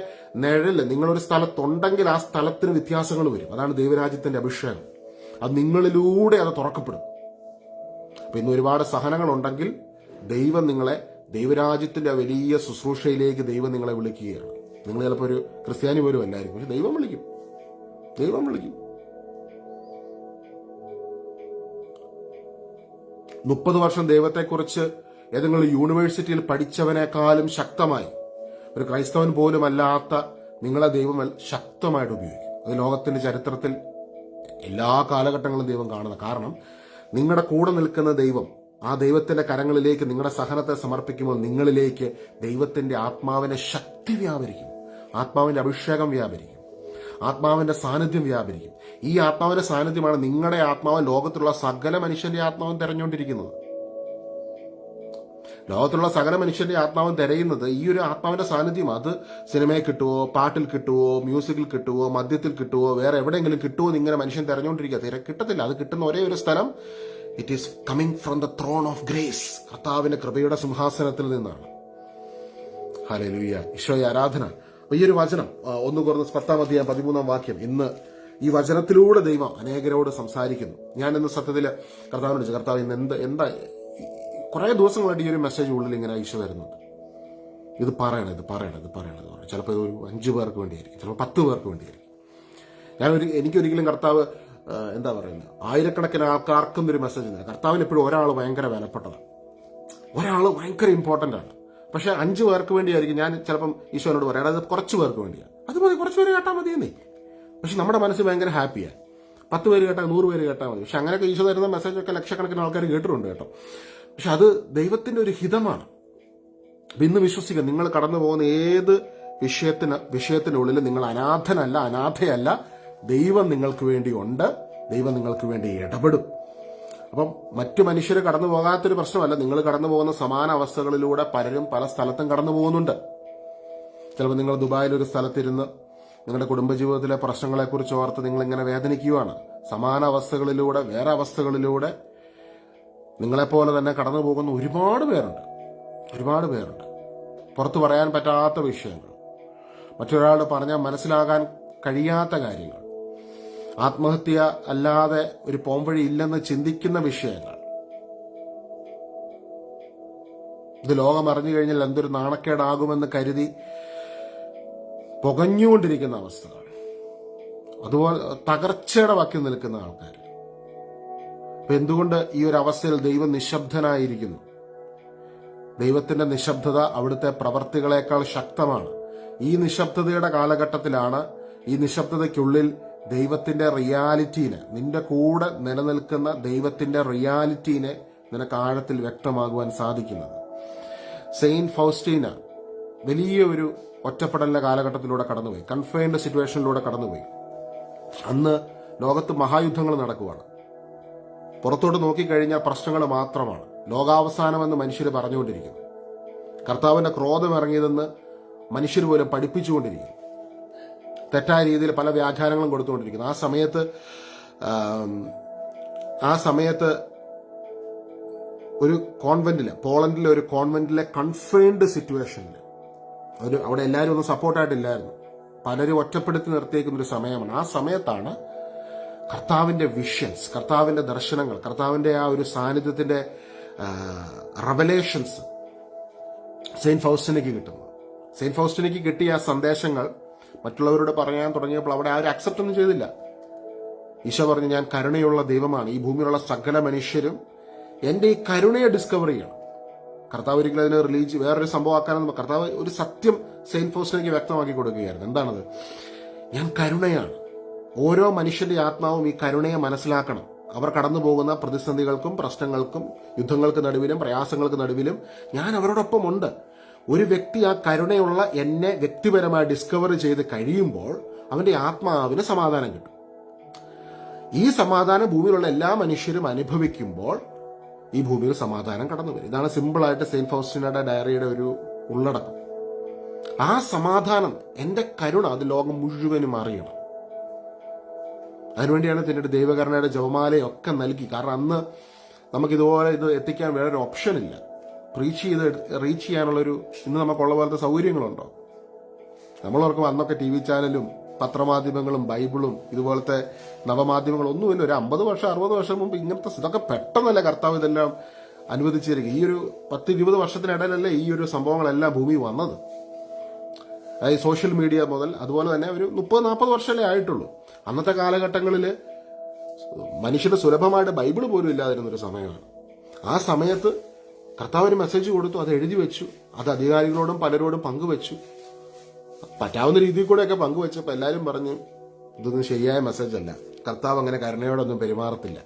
നിഴല്, നിങ്ങളൊരു സ്ഥലത്തുണ്ടെങ്കിൽ ആ സ്ഥലത്തിന് വ്യത്യാസങ്ങൾ വരും. അതാണ് ദൈവരാജ്യത്തിന്റെ അഭിഷേകം. അത് നിങ്ങളിലൂടെ അത് തുറക്കപ്പെടും. അപ്പൊ ഇന്ന് ഒരുപാട് സഹനങ്ങളുണ്ടെങ്കിൽ ദൈവം നിങ്ങളെ ദൈവരാജ്യത്തിന്റെ വലിയ ശുശ്രൂഷയിലേക്ക് ദൈവം നിങ്ങളെ വിളിക്കുകയാണ്. നിങ്ങൾ ചിലപ്പോൾ ഒരു ക്രിസ്ത്യാനി പോലും അല്ലായിരിക്കും, പക്ഷെ ദൈവം വിളിക്കും. 30 വർഷം ദൈവത്തെക്കുറിച്ച് ഏതെങ്കിലും യൂണിവേഴ്സിറ്റിയിൽ പഠിച്ചവനേക്കാളും ശക്തമായി ഒരു ക്രൈസ്തവൻ പോലും അല്ലാത്ത നിങ്ങളെ ദൈവം ശക്തമായിട്ട് ഉപയോഗിക്കും. അത് ലോകത്തിന്റെ ചരിത്രത്തിൽ എല്ലാ കാലഘട്ടങ്ങളും ദൈവം കാണുന്നത്. കാരണം നിങ്ങളുടെ കൂടെ നിൽക്കുന്ന ദൈവം, ആ ദൈവത്തിന്റെ കരങ്ങളിലേക്ക് നിങ്ങളുടെ സഹനത്തെ സമർപ്പിക്കുമ്പോൾ നിങ്ങളിലേക്ക് ദൈവത്തിന്റെ ആത്മാവിന്റെ ശക്തി വ്യാപരിക്കും, ആത്മാവിന്റെ അഭിഷേകം വ്യാപരിക്കും, ആത്മാവിന്റെ സാന്നിധ്യം വ്യാപരിക്കും. ഈ ആത്മാവിന്റെ സാന്നിധ്യമാണ് നിങ്ങളുടെ ആത്മാവ് ലോകത്തിലുള്ള സകല മനുഷ്യന്റെ ആത്മാവും തെരഞ്ഞുകൊണ്ടിരിക്കുന്നത്. ലോകത്തിലുള്ള സകല മനുഷ്യന്റെ ആത്മാവും തിരയുന്നത് ഈ ഒരു ആത്മാവിന്റെ സാന്നിധ്യം. അത് സിനിമയിൽ കിട്ടുവോ, പാട്ടിൽ കിട്ടുവോ, മ്യൂസിക്കിൽ കിട്ടുവോ, മദ്യത്തിൽ കിട്ടുവോ, വേറെ എവിടെയെങ്കിലും കിട്ടുമോ എന്ന് ഇങ്ങനെ മനുഷ്യൻ തെരഞ്ഞുകൊണ്ടിരിക്കുക. കിട്ടത്തില്ല. അത് കിട്ടുന്ന ഒരേ ഒരു സ്ഥലം, it is coming from the thrown of grace, കർത്താവിന്റെ കൃപയുടെ സിംഹാസനത്തിൽ നിന്നാണ്. ഹല്ലേലൂയ, ഈശോയെ ആരാധന. ഈ ഒരു വചനം 1 Corinthians 10:13 ഇന്ന് ഈ വചനത്തിലൂടെ ദൈവം അനേകരോട് സംസാരിക്കുന്നു. ഞാൻ ഇന്ന് സത്യത്തിൽ കർത്താവിനോട് ചോദിച്ചു, കർത്താവ് ഇന്ന് എന്താ കുറെ ദിവസങ്ങളായിട്ട് ഈ ഒരു മെസ്സേജ് ഉള്ളിൽ ഇങ്ങനെ ഈശോ വരുന്നുണ്ട്. ഇത് പറയണം. ചിലപ്പോൾ ഒരു 5 പേർക്ക് വേണ്ടിയായിരിക്കും, ചിലപ്പോൾ 10 പേർക്ക് വേണ്ടിയായിരിക്കും. എനിക്കൊരിക്കലും കർത്താവ് എന്താ പറയുന്നത്, ആയിരക്കണക്കിന് ആൾക്കാർക്കും ഒരു മെസ്സേജ് ഉണ്ട്. കർത്താവിന് എപ്പോഴും ഒരാൾ ഭയങ്കര വിലപ്പെട്ടതാണ്, ഒരാൾ ഭയങ്കര ഇമ്പോർട്ടന്റ് ആണ്. പക്ഷെ 5 പേർക്ക് വേണ്ടിയായിരിക്കും ഞാൻ ചിലപ്പം ഈശോനോട് പറയാം, അത് കുറച്ച് പേർക്ക് വേണ്ടിയാണ്. അത് മതി, കുറച്ച് പേര് കേട്ടാൽ മതിയെന്നേ. പക്ഷെ നമ്മുടെ മനസ്സ് ഭയങ്കര ഹാപ്പിയാണ്. 10 പേര് കേട്ടാൽ 100 പേര് കേട്ടാൽ മതി. പക്ഷെ അങ്ങനെയൊക്കെ ഈശോ തരുന്ന മെസ്സേജൊക്കെ ലക്ഷക്കണക്കിന് ആൾക്കാർ കേട്ടിട്ടുണ്ട് കേട്ടോ. പക്ഷെ അത് ദൈവത്തിന്റെ ഒരു ഹിതമാണ്. ഇന്ന് വിശ്വസിക്കുക, നിങ്ങൾ കടന്നു പോകുന്ന ഏത് വിഷയത്തിനുള്ളിൽ നിങ്ങൾ അനാഥയല്ല. ദൈവം നിങ്ങൾക്ക് വേണ്ടി ഉണ്ട്, ദൈവം നിങ്ങൾക്ക് വേണ്ടി ഇടപെടും. അപ്പം മറ്റു മനുഷ്യർ കടന്നു പോകാത്തൊരു പ്രശ്നമല്ല. നിങ്ങൾ കടന്നു പോകുന്ന സമാന അവസ്ഥകളിലൂടെ പലരും പല സ്ഥലത്തും കടന്നു പോകുന്നുണ്ട്. ചിലപ്പോൾ നിങ്ങൾ ദുബായിൽ ഒരു സ്ഥലത്തിരുന്ന് നിങ്ങളുടെ കുടുംബജീവിതത്തിലെ പ്രശ്നങ്ങളെക്കുറിച്ച് ഓർത്ത് നിങ്ങൾ ഇങ്ങനെ വേദനിക്കുകയാണ്. സമാന അവസ്ഥകളിലൂടെ, വേറെ അവസ്ഥകളിലൂടെ നിങ്ങളെപ്പോലെ തന്നെ കടന്നു പോകുന്ന ഒരുപാട് പേരുണ്ട്. പുറത്തു പറയാൻ പറ്റാത്ത വിഷയങ്ങൾ, മറ്റൊരാൾ പറഞ്ഞാൽ മനസ്സിലാകാൻ കഴിയാത്ത കാര്യങ്ങൾ, ആത്മഹത്യ അല്ലാതെ ഒരു പോംവഴി ഇല്ലെന്ന് ചിന്തിക്കുന്ന വിഷയങ്ങൾ. ഇത് ലോകം അറിഞ്ഞു കഴിഞ്ഞാൽ എന്തൊരു നാണക്കേടാകുമെന്ന് കരുതി പുകഞ്ഞുകൊണ്ടിരിക്കുന്ന അവസ്ഥകൾ, അതുപോലെ തകർച്ചയുടെ വാക്കിൽ നിൽക്കുന്ന ആൾക്കാർ. അപ്പൊ എന്തുകൊണ്ട് ഈ ഒരു അവസ്ഥയിൽ ദൈവം നിശബ്ദനായിരിക്കുന്നു? ദൈവത്തിന്റെ നിശബ്ദത അവിടുത്തെ പ്രവർത്തികളെക്കാൾ ശക്തമാണ്. ഈ നിശബ്ദതയുടെ കാലഘട്ടത്തിലാണ്, ഈ നിശബ്ദതയ്ക്കുള്ളിൽ ദൈവത്തിന്റെ റിയാലിറ്റീനെ, നിന്റെ കൂടെ നിലനിൽക്കുന്ന ദൈവത്തിന്റെ റിയാലിറ്റീനെ നിനക്ക് ആഴത്തിൽ വ്യക്തമാകുവാൻ സാധിക്കുന്നത്. സെയിന്റ് ഫൗസ്റ്റീന വലിയ ഒരു ഒറ്റപ്പെടലിന്റെ കാലഘട്ടത്തിലൂടെ കടന്നുപോയി, കൺഫൈൻഡ് സിറ്റുവേഷനിലൂടെ കടന്നുപോയി. അന്ന് ലോകത്ത് മഹായുദ്ധങ്ങൾ നടക്കുവാണ്. പുറത്തോട്ട് നോക്കിക്കഴിഞ്ഞാൽ പ്രശ്നങ്ങൾ മാത്രമാണ്. ലോകാവസാനമെന്ന് മനുഷ്യർ പറഞ്ഞുകൊണ്ടിരിക്കുന്നു. കർത്താവിന്റെ ക്രോധം ഇറങ്ങിയതെന്ന് മനുഷ്യർ പോലും പഠിപ്പിച്ചുകൊണ്ടിരിക്കുന്നു. തെറ്റായ രീതിയിൽ പല വ്യാഖ്യാനങ്ങളും കൊടുത്തുകൊണ്ടിരിക്കുന്നു. ആ സമയത്ത് ഒരു കോൺവെന്റില്, പോളണ്ടിലെ ഒരു കോൺവെന്റിലെ കൺഫൈൻഡ് സിറ്റുവേഷനിൽ അവിടെ എല്ലാവരും ഒന്നും സപ്പോർട്ടായിട്ടില്ലായിരുന്നു. പലരും ഒറ്റപ്പെടുത്തി നിർത്തിയേക്കുന്ന ഒരു സമയമാണ്. ആ സമയത്താണ് കർത്താവിന്റെ വിഷൻസ്, കർത്താവിന്റെ ദർശനങ്ങൾ, കർത്താവിന്റെ ആ ഒരു സാന്നിധ്യത്തിന്റെ റെവലേഷൻസ് സെയിന്റ് ഫൗസ്റ്റിനയ്ക്ക് കിട്ടുന്നത്. സെയിന്റ് ഫൗസ്റ്റിനയ്ക്ക് കിട്ടിയ ആ സന്ദേശങ്ങൾ മറ്റുള്ളവരോട് പറയാൻ തുടങ്ങിയപ്പോൾ അവിടെ ആരും അക്സെപ്റ്റ് ഒന്നും ചെയ്തില്ല. ഈശോ പറഞ്ഞു, ഞാൻ കരുണയുള്ള ദൈവമാണ്, ഈ ഭൂമിയിലുള്ള സകല മനുഷ്യരും എന്റെ ഈ കരുണയെ ഡിസ്കവർ ചെയ്യണം. കർത്താവ് ഒരിക്കലും അതിനെ വേറൊരു സംഭവം ആക്കാനൊന്നും, കർത്താവ് ഒരു സത്യം സെയിന്റ് ഫൗസ്റ്റിനയ്ക്ക് വ്യക്തമാക്കി കൊടുക്കുകയായിരുന്നു. എന്താണത്? ഞാൻ കരുണയാണ്. ഓരോ മനുഷ്യന്റെ ആത്മാവും ഈ കരുണയെ മനസ്സിലാക്കണം. അവർ കടന്നു പോകുന്ന പ്രതിസന്ധികൾക്കും പ്രശ്നങ്ങൾക്കും യുദ്ധങ്ങൾക്ക് നടുവിലും പ്രയാസങ്ങൾക്ക് നടുവിലും ഞാൻ അവരോടൊപ്പം ഉണ്ട്. ഒരു വ്യക്തി ആ കരുണയുള്ള എന്നെ വ്യക്തിപരമായി ഡിസ്കവർ ചെയ്ത് കഴിയുമ്പോൾ അവന്റെ ആത്മാവിന് സമാധാനം കിട്ടും. ഈ സമാധാനം ഭൂമിയിലുള്ള എല്ലാ മനുഷ്യരും അനുഭവിക്കുമ്പോൾ ഈ ഭൂമിയിൽ സമാധാനം കടന്നു വരും. ഇതാണ് സിമ്പിളായിട്ട് സെയിന്റ് ഫൗസ്റ്റീനയുടെ ഡയറിയുടെ ഒരു ഉള്ളടക്കം. ആ സമാധാനം, എന്റെ കരുണ അത് ലോകം മുഴുവനും അറിയണം. അതിനുവേണ്ടിയാണ് പിന്നീട് ദൈവകരുണയുടെ ജപമാലയൊക്കെ നൽകി. കാരണം അന്ന് നമുക്കിതുപോലെ ഇത് എത്തിക്കാൻ വേറൊരു ഓപ്ഷൻ ഇല്ല. റീച്ച് ചെയ്യാനുള്ളൊരു ഇന്ന് നമുക്കുള്ള പോലത്തെ സൗകര്യങ്ങളുണ്ടോ? നമ്മളോർക്കും അന്നൊക്കെ TV ചാനലും പത്രമാധ്യമങ്ങളും ബൈബിളും ഇതുപോലത്തെ നവമാധ്യമങ്ങളൊന്നുമില്ല. ഒരു 50 വർഷം 60 വർഷം മുമ്പ് ഇങ്ങനത്തെ ഇതൊക്കെ പെട്ടെന്നല്ല കർത്താവ് ഇതെല്ലാം അനുവദിച്ചിരിക്കുക. ഈ ഒരു 10-20 വർഷത്തിനിടയിലല്ലേ ഈ ഒരു സംഭവങ്ങളെല്ലാം ഭൂമി വന്നത്. അതായത് സോഷ്യൽ മീഡിയ മുതൽ. അതുപോലെ തന്നെ ഒരു 30-40 വർഷമല്ലേ ആയിട്ടുള്ളൂ. അന്നത്തെ കാലഘട്ടങ്ങളിൽ മനുഷ്യന് സുലഭമായിട്ട് ബൈബിൾ പോലും ഇല്ലാതിരുന്നൊരു സമയമാണ്. ആ സമയത്ത് കർത്താവ് ഒരു മെസ്സേജ് കൊടുത്തു, അത് എഴുതി വെച്ചു, അത് അധികാരികളോടും പലരോടും പങ്കുവെച്ചു. പറ്റാവുന്ന രീതിയിൽ കൂടെയൊക്കെ പങ്കുവെച്ചപ്പോൾ എല്ലാവരും പറഞ്ഞു ഇതൊന്നും ശരിയായ മെസ്സേജ് അല്ല, കർത്താവ് അങ്ങനെ കരുണയോടൊന്നും പെരുമാറത്തില്ല.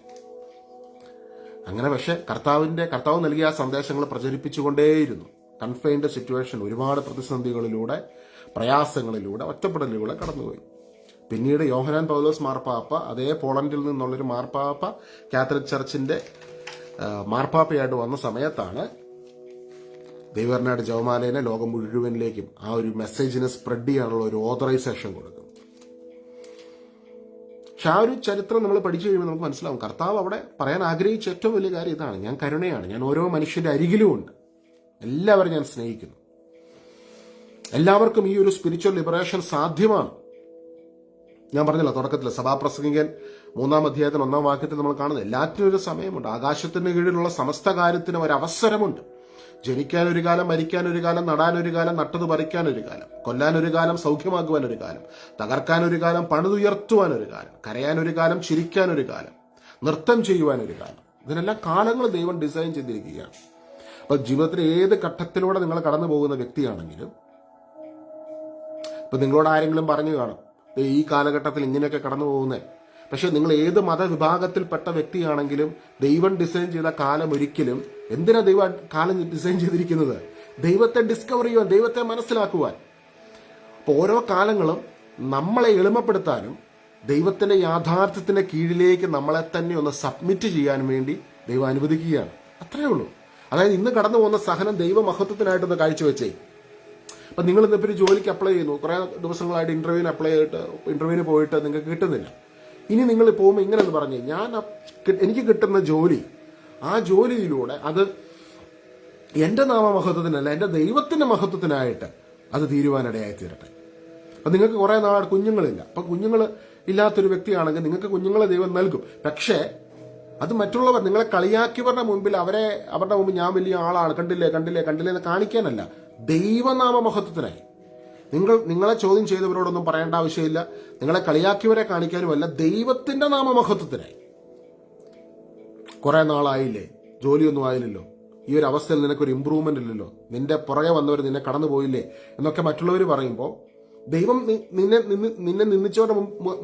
അങ്ങനെ പക്ഷെ കർത്താവ് നൽകിയ ആ സന്ദേശങ്ങൾ പ്രചരിപ്പിച്ചുകൊണ്ടേയിരുന്നു. കൺഫൈൻഡ് സിറ്റുവേഷൻ, ഒരുപാട് പ്രതിസന്ധികളിലൂടെ പ്രയാസങ്ങളിലൂടെ ഒറ്റപ്പെടലിലൂടെ കടന്നുപോയി. പിന്നീട് യോഹന്നാൻ പൗലോസ് മാർപ്പാപ്പ, അതേ പോളണ്ടിൽ നിന്നുള്ളൊരു മാർപ്പാപ്പ കാത്തലിക് ചർച്ചിന്റെ മാർപ്പാപ്പയായിട്ട് വന്ന സമയത്താണ് ദൈവകരുണയുടെ ജപമാലയെ ലോകം മുഴുവനിലേക്കും ആ ഒരു മെസ്സേജിനെ സ്പ്രെഡ് ചെയ്യാനുള്ള ഒരു ഓതറൈസേഷൻ കൊടുക്കുന്നത്. പക്ഷെ ആ ഒരു ചരിത്രം നമ്മൾ പഠിച്ചു കഴിയുമ്പോൾ നമുക്ക് മനസ്സിലാവും കർത്താവ് അവിടെ പറയാൻ ആഗ്രഹിച്ച ഏറ്റവും വലിയ കാര്യം ഇതാണ്: ഞാൻ കരുണയാണ്, ഞാൻ ഓരോ മനുഷ്യന്റെ അരികിലും ഉണ്ട്, എല്ലാവരും ഞാൻ സ്നേഹിക്കുന്നു, എല്ലാവർക്കും ഈ ഒരു സ്പിരിച്വൽ ലിബറേഷൻ സാധ്യമാണ്. ഞാൻ പറഞ്ഞല്ലോ തുടക്കത്തിൽ സഭാപ്രസംഗികൻ 3-ാം അധ്യായത്തിന് 1-ാം വാക്യത്തിൽ നമ്മൾ കാണുന്നത് എല്ലാറ്റിനും ഒരു സമയമുണ്ട്. ആകാശത്തിന് കീഴിലുള്ള സമസ്ത കാര്യത്തിനും ഒരു അവസരമുണ്ട്. ജനിക്കാനൊരു കാലം, മരിക്കാനൊരു കാലം, നടാനൊരു കാലം, നട്ടത് പറിക്കാനൊരു കാലം, കൊല്ലാനൊരു കാലം, സൗഖ്യമാക്കുവാനൊരു കാലം, തകർക്കാനൊരു കാലം, പണിതുയർത്തുവാനൊരു കാലം, കരയാനൊരു കാലം, ചിരിക്കാനൊരു കാലം, നൃത്തം ചെയ്യുവാനൊരു കാലം. ഇതിനെല്ലാം കാലങ്ങൾ ദൈവം ഡിസൈൻ ചെയ്തിരിക്കുകയാണ്. അപ്പൊ ജീവിതത്തിലെ ഏത് ഘട്ടത്തിലൂടെ നിങ്ങൾ കടന്നു പോകുന്ന വ്യക്തിയാണെങ്കിലും, ഇപ്പൊ നിങ്ങളോട് ആരെങ്കിലും പറഞ്ഞു കാണും ഈ കാലഘട്ടത്തിൽ ഇങ്ങനെയൊക്കെ കടന്നു പോകുന്നത്, പക്ഷെ നിങ്ങൾ ഏത് മതവിഭാഗത്തിൽപ്പെട്ട വ്യക്തിയാണെങ്കിലും ദൈവം ഡിസൈൻ ചെയ്ത കാലം ഒരിക്കലും, എന്തിനാ ദൈവം കാലം ഡിസൈൻ ചെയ്തിരിക്കുന്നത്? ദൈവത്തെ ഡിസ്കവർ ചെയ്യുവാൻ, ദൈവത്തെ മനസ്സിലാക്കുവാൻ. അപ്പോൾ ഓരോ കാലങ്ങളും നമ്മളെ എളിമപ്പെടുത്താനും ദൈവത്തിന്റെ യാഥാർത്ഥ്യത്തിന്റെ കീഴിലേക്ക് നമ്മളെ തന്നെ ഒന്ന് സബ്മിറ്റ് ചെയ്യാൻ വേണ്ടി ദൈവം അനുവദിക്കുകയാണ്. അത്രയേ ഉള്ളൂ. അതായത് ഇന്ന് കടന്നു പോകുന്ന സഹനം ദൈവമഹത്വത്തിനായിട്ടൊന്ന് കാഴ്ചവെച്ചേ. അപ്പൊ നിങ്ങൾ ഇന്നിപ്പോൾ ഒരു ജോലിക്ക് അപ്ലൈ ചെയ്യുന്നു, കുറേ ദിവസങ്ങളായിട്ട് ഇന്റർവ്യൂവിന് പോയിട്ട് നിങ്ങൾക്ക് കിട്ടുന്നില്ല. ഇനി നിങ്ങൾ പോകുമ്പോൾ ഇങ്ങനെ എന്ന് പറഞ്ഞ് എനിക്ക് കിട്ടുന്ന ജോലി, ആ ജോലിയിലൂടെ അത് എന്റെ നാമമഹത്വത്തിനല്ല, എന്റെ ദൈവത്തിന്റെ മഹത്വത്തിനായിട്ട് അത് തീരുവാനിടയായി തീരട്ടെ. അപ്പൊ നിങ്ങൾക്ക് കുറെ നാൾ കുഞ്ഞുങ്ങളില്ല. അപ്പൊ കുഞ്ഞുങ്ങൾ ഇല്ലാത്തൊരു വ്യക്തിയാണെങ്കിൽ നിങ്ങൾക്ക് കുഞ്ഞുങ്ങളെ ദൈവം നൽകും. പക്ഷേ അത് മറ്റുള്ളവർ നിങ്ങളെ കളിയാക്കിയവരുടെ മുൻപിൽ അവരുടെ മുമ്പിൽ ഞാൻ വലിയ ആളാണ്, കണ്ടില്ലേ എന്ന് കാണിക്കാനല്ല, ദൈവനാമമഹത്വത്തിനായി. നിങ്ങളെ ചോദ്യം ചെയ്തവരോടൊന്നും പറയേണ്ട ആവശ്യമില്ല, നിങ്ങളെ കളിയാക്കിയവരെ കാണിക്കാനുമല്ല, ദൈവത്തിന്റെ നാമമഹത്വത്തിനായി. കുറെ നാളായില്ലേ, ജോലിയൊന്നും ആയില്ലല്ലോ, ഈ ഒരു അവസ്ഥയിൽ നിനക്കൊരു ഇമ്പ്രൂവ്മെന്റ് ഇല്ലല്ലോ, നിന്റെ പുറകെ വന്നവർ നിന്നെ കടന്നു പോയില്ലേ എന്നൊക്കെ മറ്റുള്ളവർ പറയുമ്പോൾ ദൈവം നിന്നെ നിന്ദിച്ചവരുടെ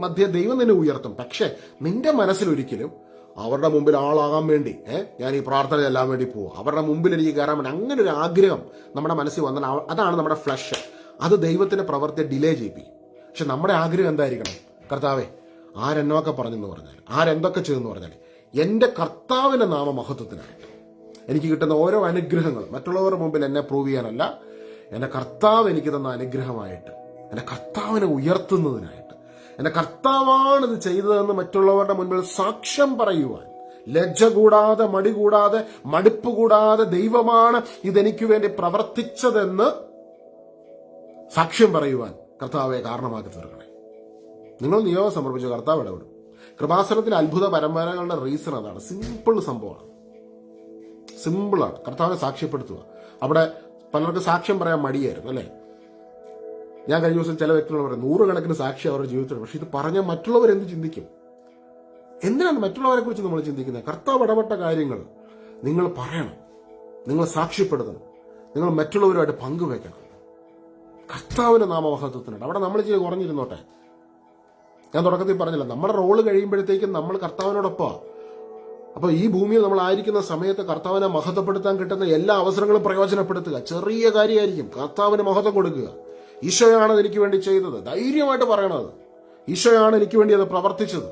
മധ്യ ദൈവം നിന്നെ ഉയർത്തും. പക്ഷെ നിന്റെ മനസ്സിലൊരിക്കലും അവരുടെ മുമ്പിൽ ആളാകാൻ വേണ്ടി ഞാൻ ഈ പ്രാർത്ഥന ചെല്ലാൻ വേണ്ടി പോവും, അവരുടെ മുമ്പിൽ എനിക്ക് കയറാൻ വേണ്ടി അങ്ങനെ ഒരു ആഗ്രഹം നമ്മുടെ മനസ്സിൽ വന്നാൽ അതാണ് നമ്മുടെ ഫ്ലഷ്. അത് ദൈവത്തിന്റെ പ്രവൃത്തിയെ ഡിലേ ചെയ്യിപ്പിക്കും. പക്ഷെ നമ്മുടെ ആഗ്രഹം എന്തായിരിക്കണം? കർത്താവേ, ആരെന്നൊക്കെ പറഞ്ഞെന്ന് പറഞ്ഞാൽ, ആരെന്തൊക്കെ ചെയ്തെന്ന് പറഞ്ഞാൽ, എന്റെ കർത്താവിന്റെ നാമമഹത്വത്തിനായിട്ട് എനിക്ക് കിട്ടുന്ന ഓരോ അനുഗ്രഹങ്ങൾ മറ്റുള്ളവരുടെ മുമ്പിൽ എന്നെ പ്രൂവ് ചെയ്യാനല്ല, എന്റെ കർത്താവ് എനിക്ക് തന്ന അനുഗ്രഹമായിട്ട്, എന്റെ കർത്താവിനെ ഉയർത്തുന്നതിനായിട്ട്, എന്റെ കർത്താവാണ് ഇത് ചെയ്തതെന്ന് മറ്റുള്ളവരുടെ മുൻപിൽ സാക്ഷ്യം പറയുവാൻ, ലജ്ജ കൂടാതെ, മടി കൂടാതെ, മടുപ്പ് കൂടാതെ, ദൈവമാണ് ഇതെനിക്ക് വേണ്ടി പ്രവർത്തിച്ചതെന്ന് സാക്ഷ്യം പറയുവാൻ കർത്താവെ കാരണമാക്കി തീർക്കണേ. നിങ്ങൾ നിയോഗം സമർപ്പിച്ച കർത്താവ് ഇടപെടും. കൃപാസനത്തിലെ അത്ഭുത പരമ്പരകളുടെ റീസൺ അതാണ്. സിമ്പിൾ സംഭവമാണ്, സിമ്പിളാണ്. കർത്താവിനെ സാക്ഷ്യപ്പെടുത്തുക. അവിടെ പലർക്ക് സാക്ഷ്യം പറയാൻ മടിയായിരുന്നു അല്ലേ? ഞാൻ കഴിഞ്ഞ ദിവസം ചില വ്യക്തികൾ പറയും 100 കണക്കിന് സാക്ഷി അവരുടെ ജീവിതത്തിൽ. പക്ഷെ ഇത് പറഞ്ഞാൽ മറ്റുള്ളവർ എന്ത് ചിന്തിക്കും? എന്തിനാണ് മറ്റുള്ളവരെ കുറിച്ച് നമ്മൾ ചിന്തിക്കുന്നത്? കർത്താവ് ഇടപെട്ട കാര്യങ്ങൾ നിങ്ങൾ പറയണം, നിങ്ങൾ സാക്ഷ്യപ്പെടുത്തണം, നിങ്ങൾ മറ്റുള്ളവരുമായിട്ട് പങ്കുവെക്കണം. കർത്താവിന്റെ നാമമഹത്വത്തിനുണ്ട്. അവിടെ നമ്മൾ ചെയ്ത് കുറഞ്ഞിരുന്നോട്ടെ, ഞാൻ തുടക്കത്തിൽ പറഞ്ഞില്ല, നമ്മുടെ റോള് കഴിയുമ്പോഴത്തേക്കും നമ്മൾ കർത്താവിനോടൊപ്പം. അപ്പൊ ഈ ഭൂമിയിൽ നമ്മൾ ആയിരിക്കുന്ന സമയത്ത് കർത്താവിനെ മഹത്വപ്പെടുത്താൻ കിട്ടുന്ന എല്ലാ അവസരങ്ങളും പ്രയോജനപ്പെടുത്തുക. ചെറിയ കാര്യമായിരിക്കും, കർത്താവിന് മഹത്വം കൊടുക്കുക. ഈശോയാണ് എനിക്ക് വേണ്ടി ചെയ്തത്, ധൈര്യമായിട്ട് പറയണത്. ഈശോയാണ് എനിക്ക് വേണ്ടി അത് പ്രവർത്തിച്ചത്.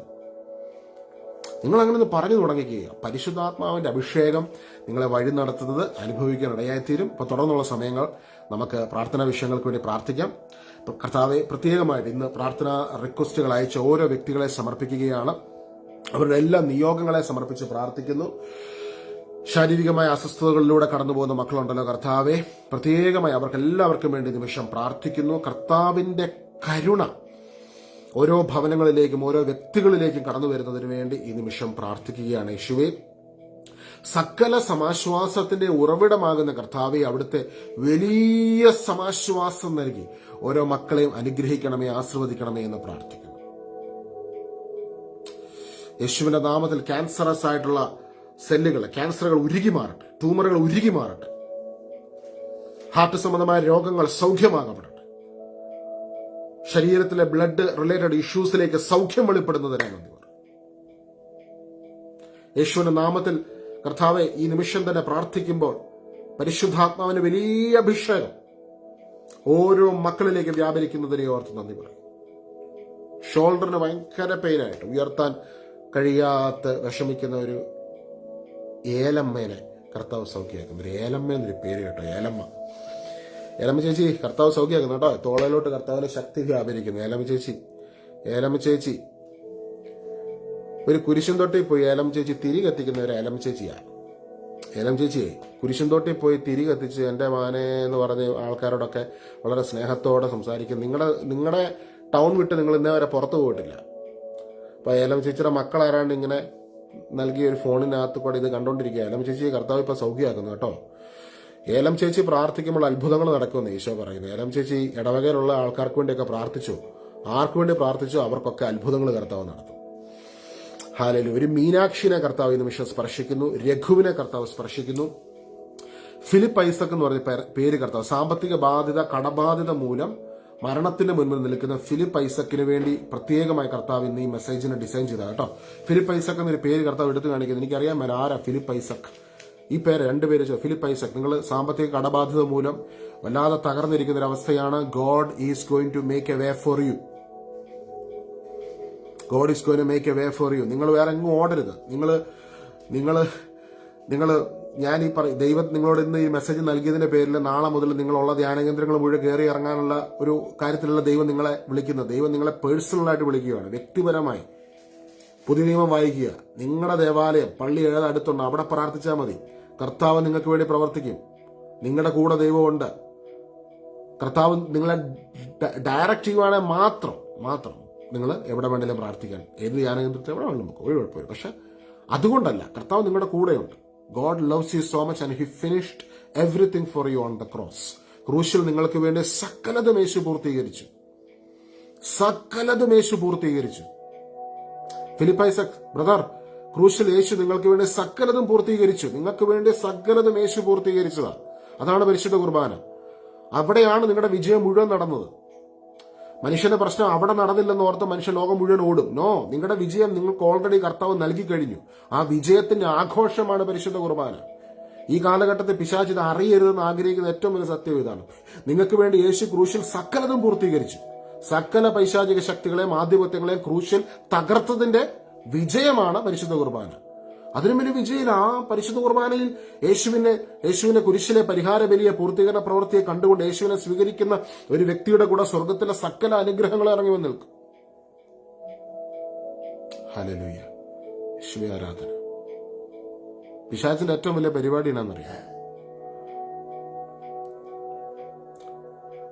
നിങ്ങൾ അങ്ങനെ പറഞ്ഞു തുടങ്ങിക്കുക. പരിശുദ്ധാത്മാവിന്റെ അഭിഷേകം നിങ്ങളെ വഴി നടത്തുന്നത് അനുഭവിക്കാൻ ഇടയായിത്തീരും. ഇപ്പൊ തുടർന്നുള്ള സമയങ്ങൾ നമുക്ക് പ്രാർത്ഥനാ വിഷയങ്ങൾക്ക് വേണ്ടി പ്രാർത്ഥിക്കാം. കർത്താവെ, പ്രത്യേകമായിട്ട് ഇന്ന് പ്രാർത്ഥനാ റിക്വസ്റ്റുകൾ അയച്ച ഓരോ വ്യക്തികളെ സമർപ്പിക്കുകയാണ്. അവരുടെ എല്ലാ നിയോഗങ്ങളെ സമർപ്പിച്ച് പ്രാർത്ഥിക്കുന്നു. ശാരീരികമായ അസ്വസ്ഥതകളിലൂടെ കടന്നു പോകുന്ന മക്കളുണ്ടല്ലോ കർത്താവെ, പ്രത്യേകമായി അവർക്ക് എല്ലാവർക്കും വേണ്ടി നിമിഷം പ്രാർത്ഥിക്കുന്നു. കർത്താവിന്റെ കരുണ ഓരോ ഭവനങ്ങളിലേക്കും ഓരോ വ്യക്തികളിലേക്കും കടന്നു വരുന്നതിന് വേണ്ടി ഈ നിമിഷം പ്രാർത്ഥിക്കുകയാണ്. യേശുവേ, സകല സമാശ്വാസത്തിന്റെ ഉറവിടമാകുന്ന കർത്താവെ, അവിടുത്തെ വലിയ സമാശ്വാസം നൽകി ഓരോ മക്കളെയും അനുഗ്രഹിക്കണമേ, ആശീർവദിക്കണമേ എന്ന് പ്രാർത്ഥിക്കുന്നു. യേശുവിന്റെ നാമത്തിൽ ക്യാൻസറസ് ആയിട്ടുള്ള ക്യാൻസറുകൾ ഉരുകി മാറട്ടെ, ട്യൂമറുകൾ ഉരുകി മാറട്ടെ, ഹാർട്ട് സംബന്ധമായ രോഗങ്ങൾ സൗഖ്യമാകപ്പെടട്ടെ, ശരീരത്തിലെ ബ്ലഡ് റിലേറ്റഡ് ഇഷ്യൂസിലേക്ക് സൗഖ്യം വെളിപ്പെടുന്നതിനാണ് നന്ദി. യേശുവിന്റെ നാമത്തിൽ കർത്താവെ, ഈ നിമിഷം തന്നെ പ്രാർത്ഥിക്കുമ്പോൾ പരിശുദ്ധാത്മാവിന് വലിയ അഭിഷേകം ഓരോ മക്കളിലേക്ക് വ്യാപരിക്കുന്നതിനെ ഓർത്ത് നന്ദി പറയും. ഷോൾഡറിന് ഭയങ്കര പെയിനായിട്ട് ഉയർത്താൻ കഴിയാത്ത വിഷമിക്കുന്ന ഒരു ഏലമ്മേനെ കർത്താവ് സൗഖ്യമാക്കും. ഒരു ഏലമ്മ എന്നൊരു പേര് കേട്ടോ, ഏലമ്മ. ഏലമ്മ ചേച്ചി കർത്താവ് സൗഖ്യമാക്കുന്നു കേട്ടോ. തോളയിലോട്ട് കർത്താവിന്റെ ശക്തി വ്യാപരിക്കുന്നു. ഏലമ്മ ചേച്ചി ഒരു കുരിശും തൊട്ടിൽ പോയി ഏലമ്മ ചേച്ചി തിരി കത്തിക്കുന്ന ഒരു ഏലമ്മ ചേച്ചിയാണ്. ഏലം ചേച്ചിയെ കുരിശും തൊട്ടിൽ പോയി തിരി കത്തിച്ച് എൻ്റെ മാനെ എന്ന് പറഞ്ഞ് ആൾക്കാരോടൊക്കെ വളരെ സ്നേഹത്തോടെ സംസാരിക്കും. നിങ്ങളുടെ ടൗൺ വിട്ട് നിങ്ങൾ ഇന്നേ വരെ പുറത്തു പോയിട്ടില്ല. അപ്പോൾ ഏലം ചേച്ചിയുടെ മക്കളാരാണ്ട് ഇങ്ങനെ നൽകിയ ഒരു ഫോണിനകത്ത് കൂടെ ഇത് കണ്ടുകൊണ്ടിരിക്കുക. ഏലം ചേച്ചിയെ കർത്താവ് ഇപ്പോൾ സൗഖ്യമാക്കുന്നു കേട്ടോ. ഏലം ചേച്ചി പ്രാർത്ഥിക്കുമ്പോൾ അത്ഭുതങ്ങൾ നടക്കുമെന്ന് ഈശോ പറയുന്നു. ഏലം ചേച്ചി ഇടവകയിലുള്ള ആൾക്കാർക്ക് വേണ്ടിയൊക്കെ പ്രാർത്ഥിച്ചു. ആർക്കു വേണ്ടി പ്രാർത്ഥിച്ചു അവർക്കൊക്കെ അത്ഭുതങ്ങൾ കർത്താവ് നടത്തും. ഹാലലൂയ. ഒരു മീനാക്ഷിനെ കർത്താവ് ഈ നിമിഷം സ്പർശിക്കുന്നു. രഘുവിനെ കർത്താവ് സ്പർശിക്കുന്നു. ഫിലിപ്പ് ഐസക് എന്ന് പറഞ്ഞ പേര് കർത്താവ്, സാമ്പത്തിക ബാധ്യത, കടബാധ്യത മൂലം മരണത്തിന് മുൻപിൽ നിൽക്കുന്ന ഫിലിപ്പ് ഐസക്കിന് വേണ്ടി പ്രത്യേകമായി കർത്താവ് ഇന്ന് ഈ മെസ്സേജിനെ ഡിസൈൻ ചെയ്ത കേട്ടോ. ഫിലിപ്പ് ഐസക് എന്നൊരു പേര് കർത്താവ് എടുത്തു കാണിക്കുന്നത്. എനിക്കറിയാൻ ആരാ ഫിലിപ്പ് ഐസക്. ഈ പേര് രണ്ടുപേര് ഫിലിപ്പ് ഐസക്. നിങ്ങൾ സാമ്പത്തിക കടബാധ്യത മൂലം വല്ലാതെ തകർന്നിരിക്കുന്ന ഒരു അവസ്ഥയാണ്. God is going to make a way for you. God is going to make a way for you. നിങ്ങൾ വേറെ എങ്ങും ഓടരുത്. നിങ്ങൾ ഞാൻ ഈ ദൈവം നിങ്ങളോട് ഇന്ന് ഈ മെസ്സേജ് നൽകിയതിന്റെ പേരിൽ നാളെ മുതൽ നിങ്ങളുള്ള ധ്യാന കേന്ദ്രങ്ങൾ മുഴുവൻ കയറി ഇറങ്ങാനുള്ള ഒരു കാര്യത്തിലുള്ള ദൈവം നിങ്ങളെ വിളിക്കുന്നത്. ദൈവം നിങ്ങളെ പേഴ്സണലായിട്ട് വിളിക്കുകയാണ്, വ്യക്തിപരമായി. പുതിയ നിയമം വായിക്കുക. നിങ്ങളുടെ ദേവാലയം പള്ളി അടുത്തുണ്ട്, അവിടെ പ്രാർത്ഥിച്ചാൽ മതി. കർത്താവ് നിങ്ങൾക്ക് വേണ്ടി പ്രവർത്തിക്കും. നിങ്ങളുടെ കൂടെ ദൈവമുണ്ട്. കർത്താവ് നിങ്ങളെ ഡയറക്റ്റ് ചെയ്യുവാണെങ്കിൽ മാത്രം നിങ്ങൾ എവിടെ വേണമെങ്കിലും പ്രാർത്ഥിക്കാൻ, ഏത് ധ്യാനകേന്ദ്രത്തിൽ എവിടെ വേണമെങ്കിലും നമുക്ക് ഒരു കുഴപ്പമില്ല. പക്ഷെ അതുകൊണ്ടല്ല, കർത്താവ് നിങ്ങളുടെ കൂടെയുണ്ട്. God loves you so much and he finished everything for you on the cross. ക്രൂശിൽ നിങ്ങൾക്ക് വേണ്ടി സകലതും യേശു പൂർത്തീകരിച്ചു. ഫിലിപ്പ് ഐസക് ബ്രദർ, ക്രൂശിൽ യേശു നിങ്ങൾക്ക് വേണ്ടി സകലതും പൂർത്തീകരിച്ചു. നിങ്ങൾക്ക് വേണ്ടി സകലതും യേശു പൂർത്തീകരിച്ചതാണ്. അതാണ് പരിശുദ്ധ കുർബാന. അവിടെയാണ് നിങ്ങളുടെ വിജയം മുഴുവൻ നടന്നത്. മനുഷ്യന്റെ പ്രശ്നം അവിടെ നടന്നില്ലെന്ന് ഓർത്ത് മനുഷ്യ ലോകം മുഴുവൻ ഓടും. നോ, നിങ്ങളുടെ വിജയം നിങ്ങൾക്ക് ഓൾറെഡി കർത്താവ് നൽകി കഴിഞ്ഞു. ആ വിജയത്തിന്റെ ആഘോഷമാണ് പരിശുദ്ധ കുർബാന. ഈ കാലഘട്ടത്തിൽ പിശാച് ഇത് അറിയരുതെന്ന് ആഗ്രഹിക്കുന്ന ഏറ്റവും വലിയ സത്യം ഇതാണ്. നിങ്ങൾക്ക് വേണ്ടി യേശു ക്രൂശിൽ സകലതും പൂർത്തീകരിച്ചു. സകല പൈശാചിക ശക്തികളെയും ആധിപത്യങ്ങളെയും ക്രൂശിൽ തകർത്തതിന്റെ വിജയമാണ് പരിശുദ്ധ കുർബാന. അതിനും വലിയ വിജയം ആ പരിശുദ്ധ കുർബാനയിൽ യേശുവിന്റെ കുരിശിലെ പരിഹാര ബലിയെ പൂർത്തീകരണ പ്രവൃത്തിയെ കണ്ടുകൊണ്ട് യേശുവിനെ സ്വീകരിക്കുന്ന ഒരു വ്യക്തിയുടെ കൂടെ സ്വർഗത്തിലെ സകല അനുഗ്രഹങ്ങൾ ഇറങ്ങി വന്ന് നിൽക്കും. ഹല്ലേലൂയ. യേശുവേ ആരാധന. പിശാചിന്റെ ഏറ്റവും വലിയ പരിപാടി എന്നാണെന്നറിയാം.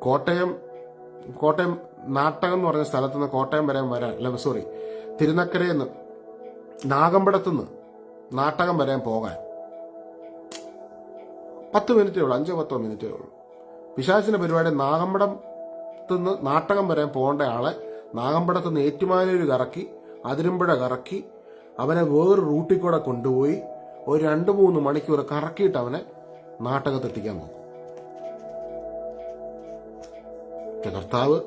കോട്ടയം നാട്ടകം എന്ന് പറഞ്ഞ സ്ഥലത്തുനിന്ന് കോട്ടയം വരെ തിരുനക്കരയിൽ നിന്ന് നാഗമ്പടത്തുനിന്ന് നാട്ടകം വരാൻ പോകാൻ 10 മിനിറ്റേ ഉള്ളൂ, 5-10 മിനിറ്റേ ഉള്ളൂ. പിശാചിന്റെ പരിപാടി നാഗമ്പടത്തുനിന്ന് നാട്ടകം വരാൻ പോകേണ്ട ആളെ നാഗമ്പടത്തുനിന്ന് ഏറ്റുമാനൂർ കറക്കി, അതിരമ്പുഴ കറക്കി, അവനെ വേറെ റൂട്ടിൽ കൂടെ കൊണ്ടുപോയി ഒരു 2-3 മണിക്കൂർ കറക്കിയിട്ട് അവനെ നാട്ടകത്തെത്തിക്കാൻ നോക്കും. കർത്താവ്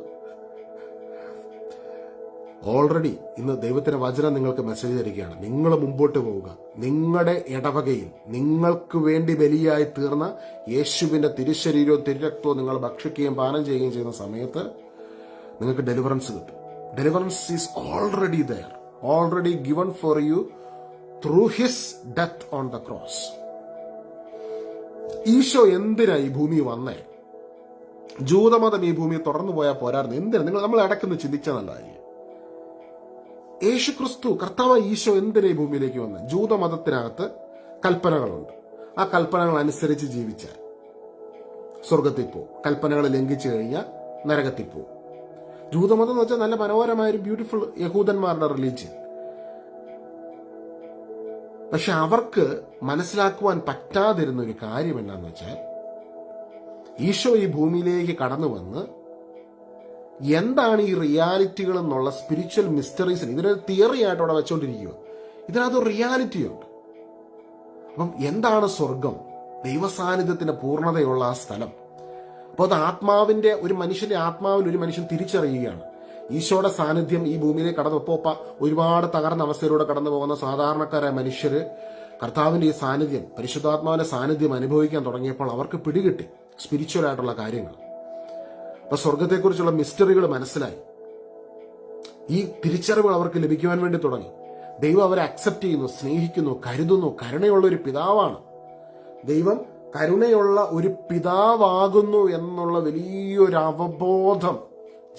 ഓൾറെഡി ഇന്ന് ദൈവത്തിന്റെ വചനം നിങ്ങൾക്ക് മെസ്സേജ് തരികയാണ്. നിങ്ങൾ മുമ്പോട്ട് പോവുക. നിങ്ങളുടെ ഇടവകയിൽ നിങ്ങൾക്ക് വേണ്ടി ബലിയായി തീർന്ന യേശുവിന്റെ തിരുശരീരവും തിരുരക്തവും നിങ്ങൾ ഭക്ഷിക്കുകയും പാനം ചെയ്യുകയും ചെയ്യുന്ന സമയത്ത് നിങ്ങൾക്ക് ഡെലിവറൻസ് കിട്ടും. Deliverance is already there, already given for you through his death on the cross. Isho എന്തിനാ ഈ ഭൂമി വന്നേ? ജൂതമതം ഈ ഭൂമിയെ തുടർന്നു പോയാൽ പോരായിരുന്നു. എന്തിനാ നമ്മൾ ഇടയ്ക്കൊന്ന് ചിന്തിച്ചാൽ നല്ലതായിരിക്കും. യേശു ക്രിസ്തു കർത്താവ് ഈശോ എന്തിനാ ഈ ഭൂമിയിലേക്ക് വന്ന്? ജൂതമതത്തിനകത്ത് കൽപ്പനകളുണ്ട്. ആ കൽപ്പനകൾ അനുസരിച്ച് ജീവിച്ചാൽ സ്വർഗത്തിൽ പോവും. കൽപ്പനകൾ ലംഘിച്ചു കഴിഞ്ഞാൽ നരകത്തിൽ പോവും. ജൂതമതം എന്ന് വെച്ചാൽ നല്ല മനോഹരമായ ഒരു ബ്യൂട്ടിഫുൾ യഹൂദന്മാരുടെ റിലീജിയൻ. പക്ഷെ അവർക്ക് മനസ്സിലാക്കുവാൻ പറ്റാതിരുന്ന ഒരു കാര്യം എന്താന്ന് വെച്ചാൽ, ഈശോ ഈ ഭൂമിയിലേക്ക് കടന്നു വന്ന് എന്താണ് ഈ റിയാലിറ്റികൾ എന്നുള്ള സ്പിരിച്വൽ മിസ്റ്ററീസിന് ഇതിനൊരു തിയറി ആയിട്ട് അവിടെ വെച്ചുകൊണ്ടിരിക്കുക. ഇതിനകത്ത് റിയാലിറ്റിയുണ്ട്. അപ്പം എന്താണ് സ്വർഗം? ദൈവസാന്നിധ്യത്തിന്റെ പൂർണ്ണതയുള്ള ആ സ്ഥലം. അപ്പോൾ അത് ആത്മാവിന്റെ, ഒരു മനുഷ്യന്റെ ആത്മാവിൽ ഒരു മനുഷ്യൻ തിരിച്ചറിയുകയാണ്. ഈശോയുടെ സാന്നിധ്യം ഈ ഭൂമിയിലേക്ക് കടന്നപ്പോൾ ഒരുപാട് തകർന്ന അവസ്ഥയിലൂടെ കടന്നു പോകുന്ന സാധാരണക്കാരായ മനുഷ്യര് കർത്താവിന്റെ ഈ സാന്നിധ്യം, പരിശുദ്ധാത്മാവിന്റെ സാന്നിധ്യം അനുഭവിക്കാൻ തുടങ്ങിയപ്പോൾ അവർക്ക് പിടികിട്ടി സ്പിരിച്വൽ ആയിട്ടുള്ള കാര്യങ്ങൾ. അപ്പൊ സ്വർഗത്തെക്കുറിച്ചുള്ള മിസ്റ്ററികൾ മനസ്സിലായി. ഈ തിരിച്ചറിവുകൾ അവർക്ക് ലഭിക്കുവാൻ വേണ്ടി തുടങ്ങി. ദൈവം അവരെ അക്സെപ്റ്റ് ചെയ്യുന്നു, സ്നേഹിക്കുന്നു, കരുതുന്നു. കരുണയുള്ള ഒരു പിതാവാണ് ദൈവം. കരുണയുള്ള ഒരു പിതാവാകുന്നു എന്നുള്ള വലിയൊരു അവബോധം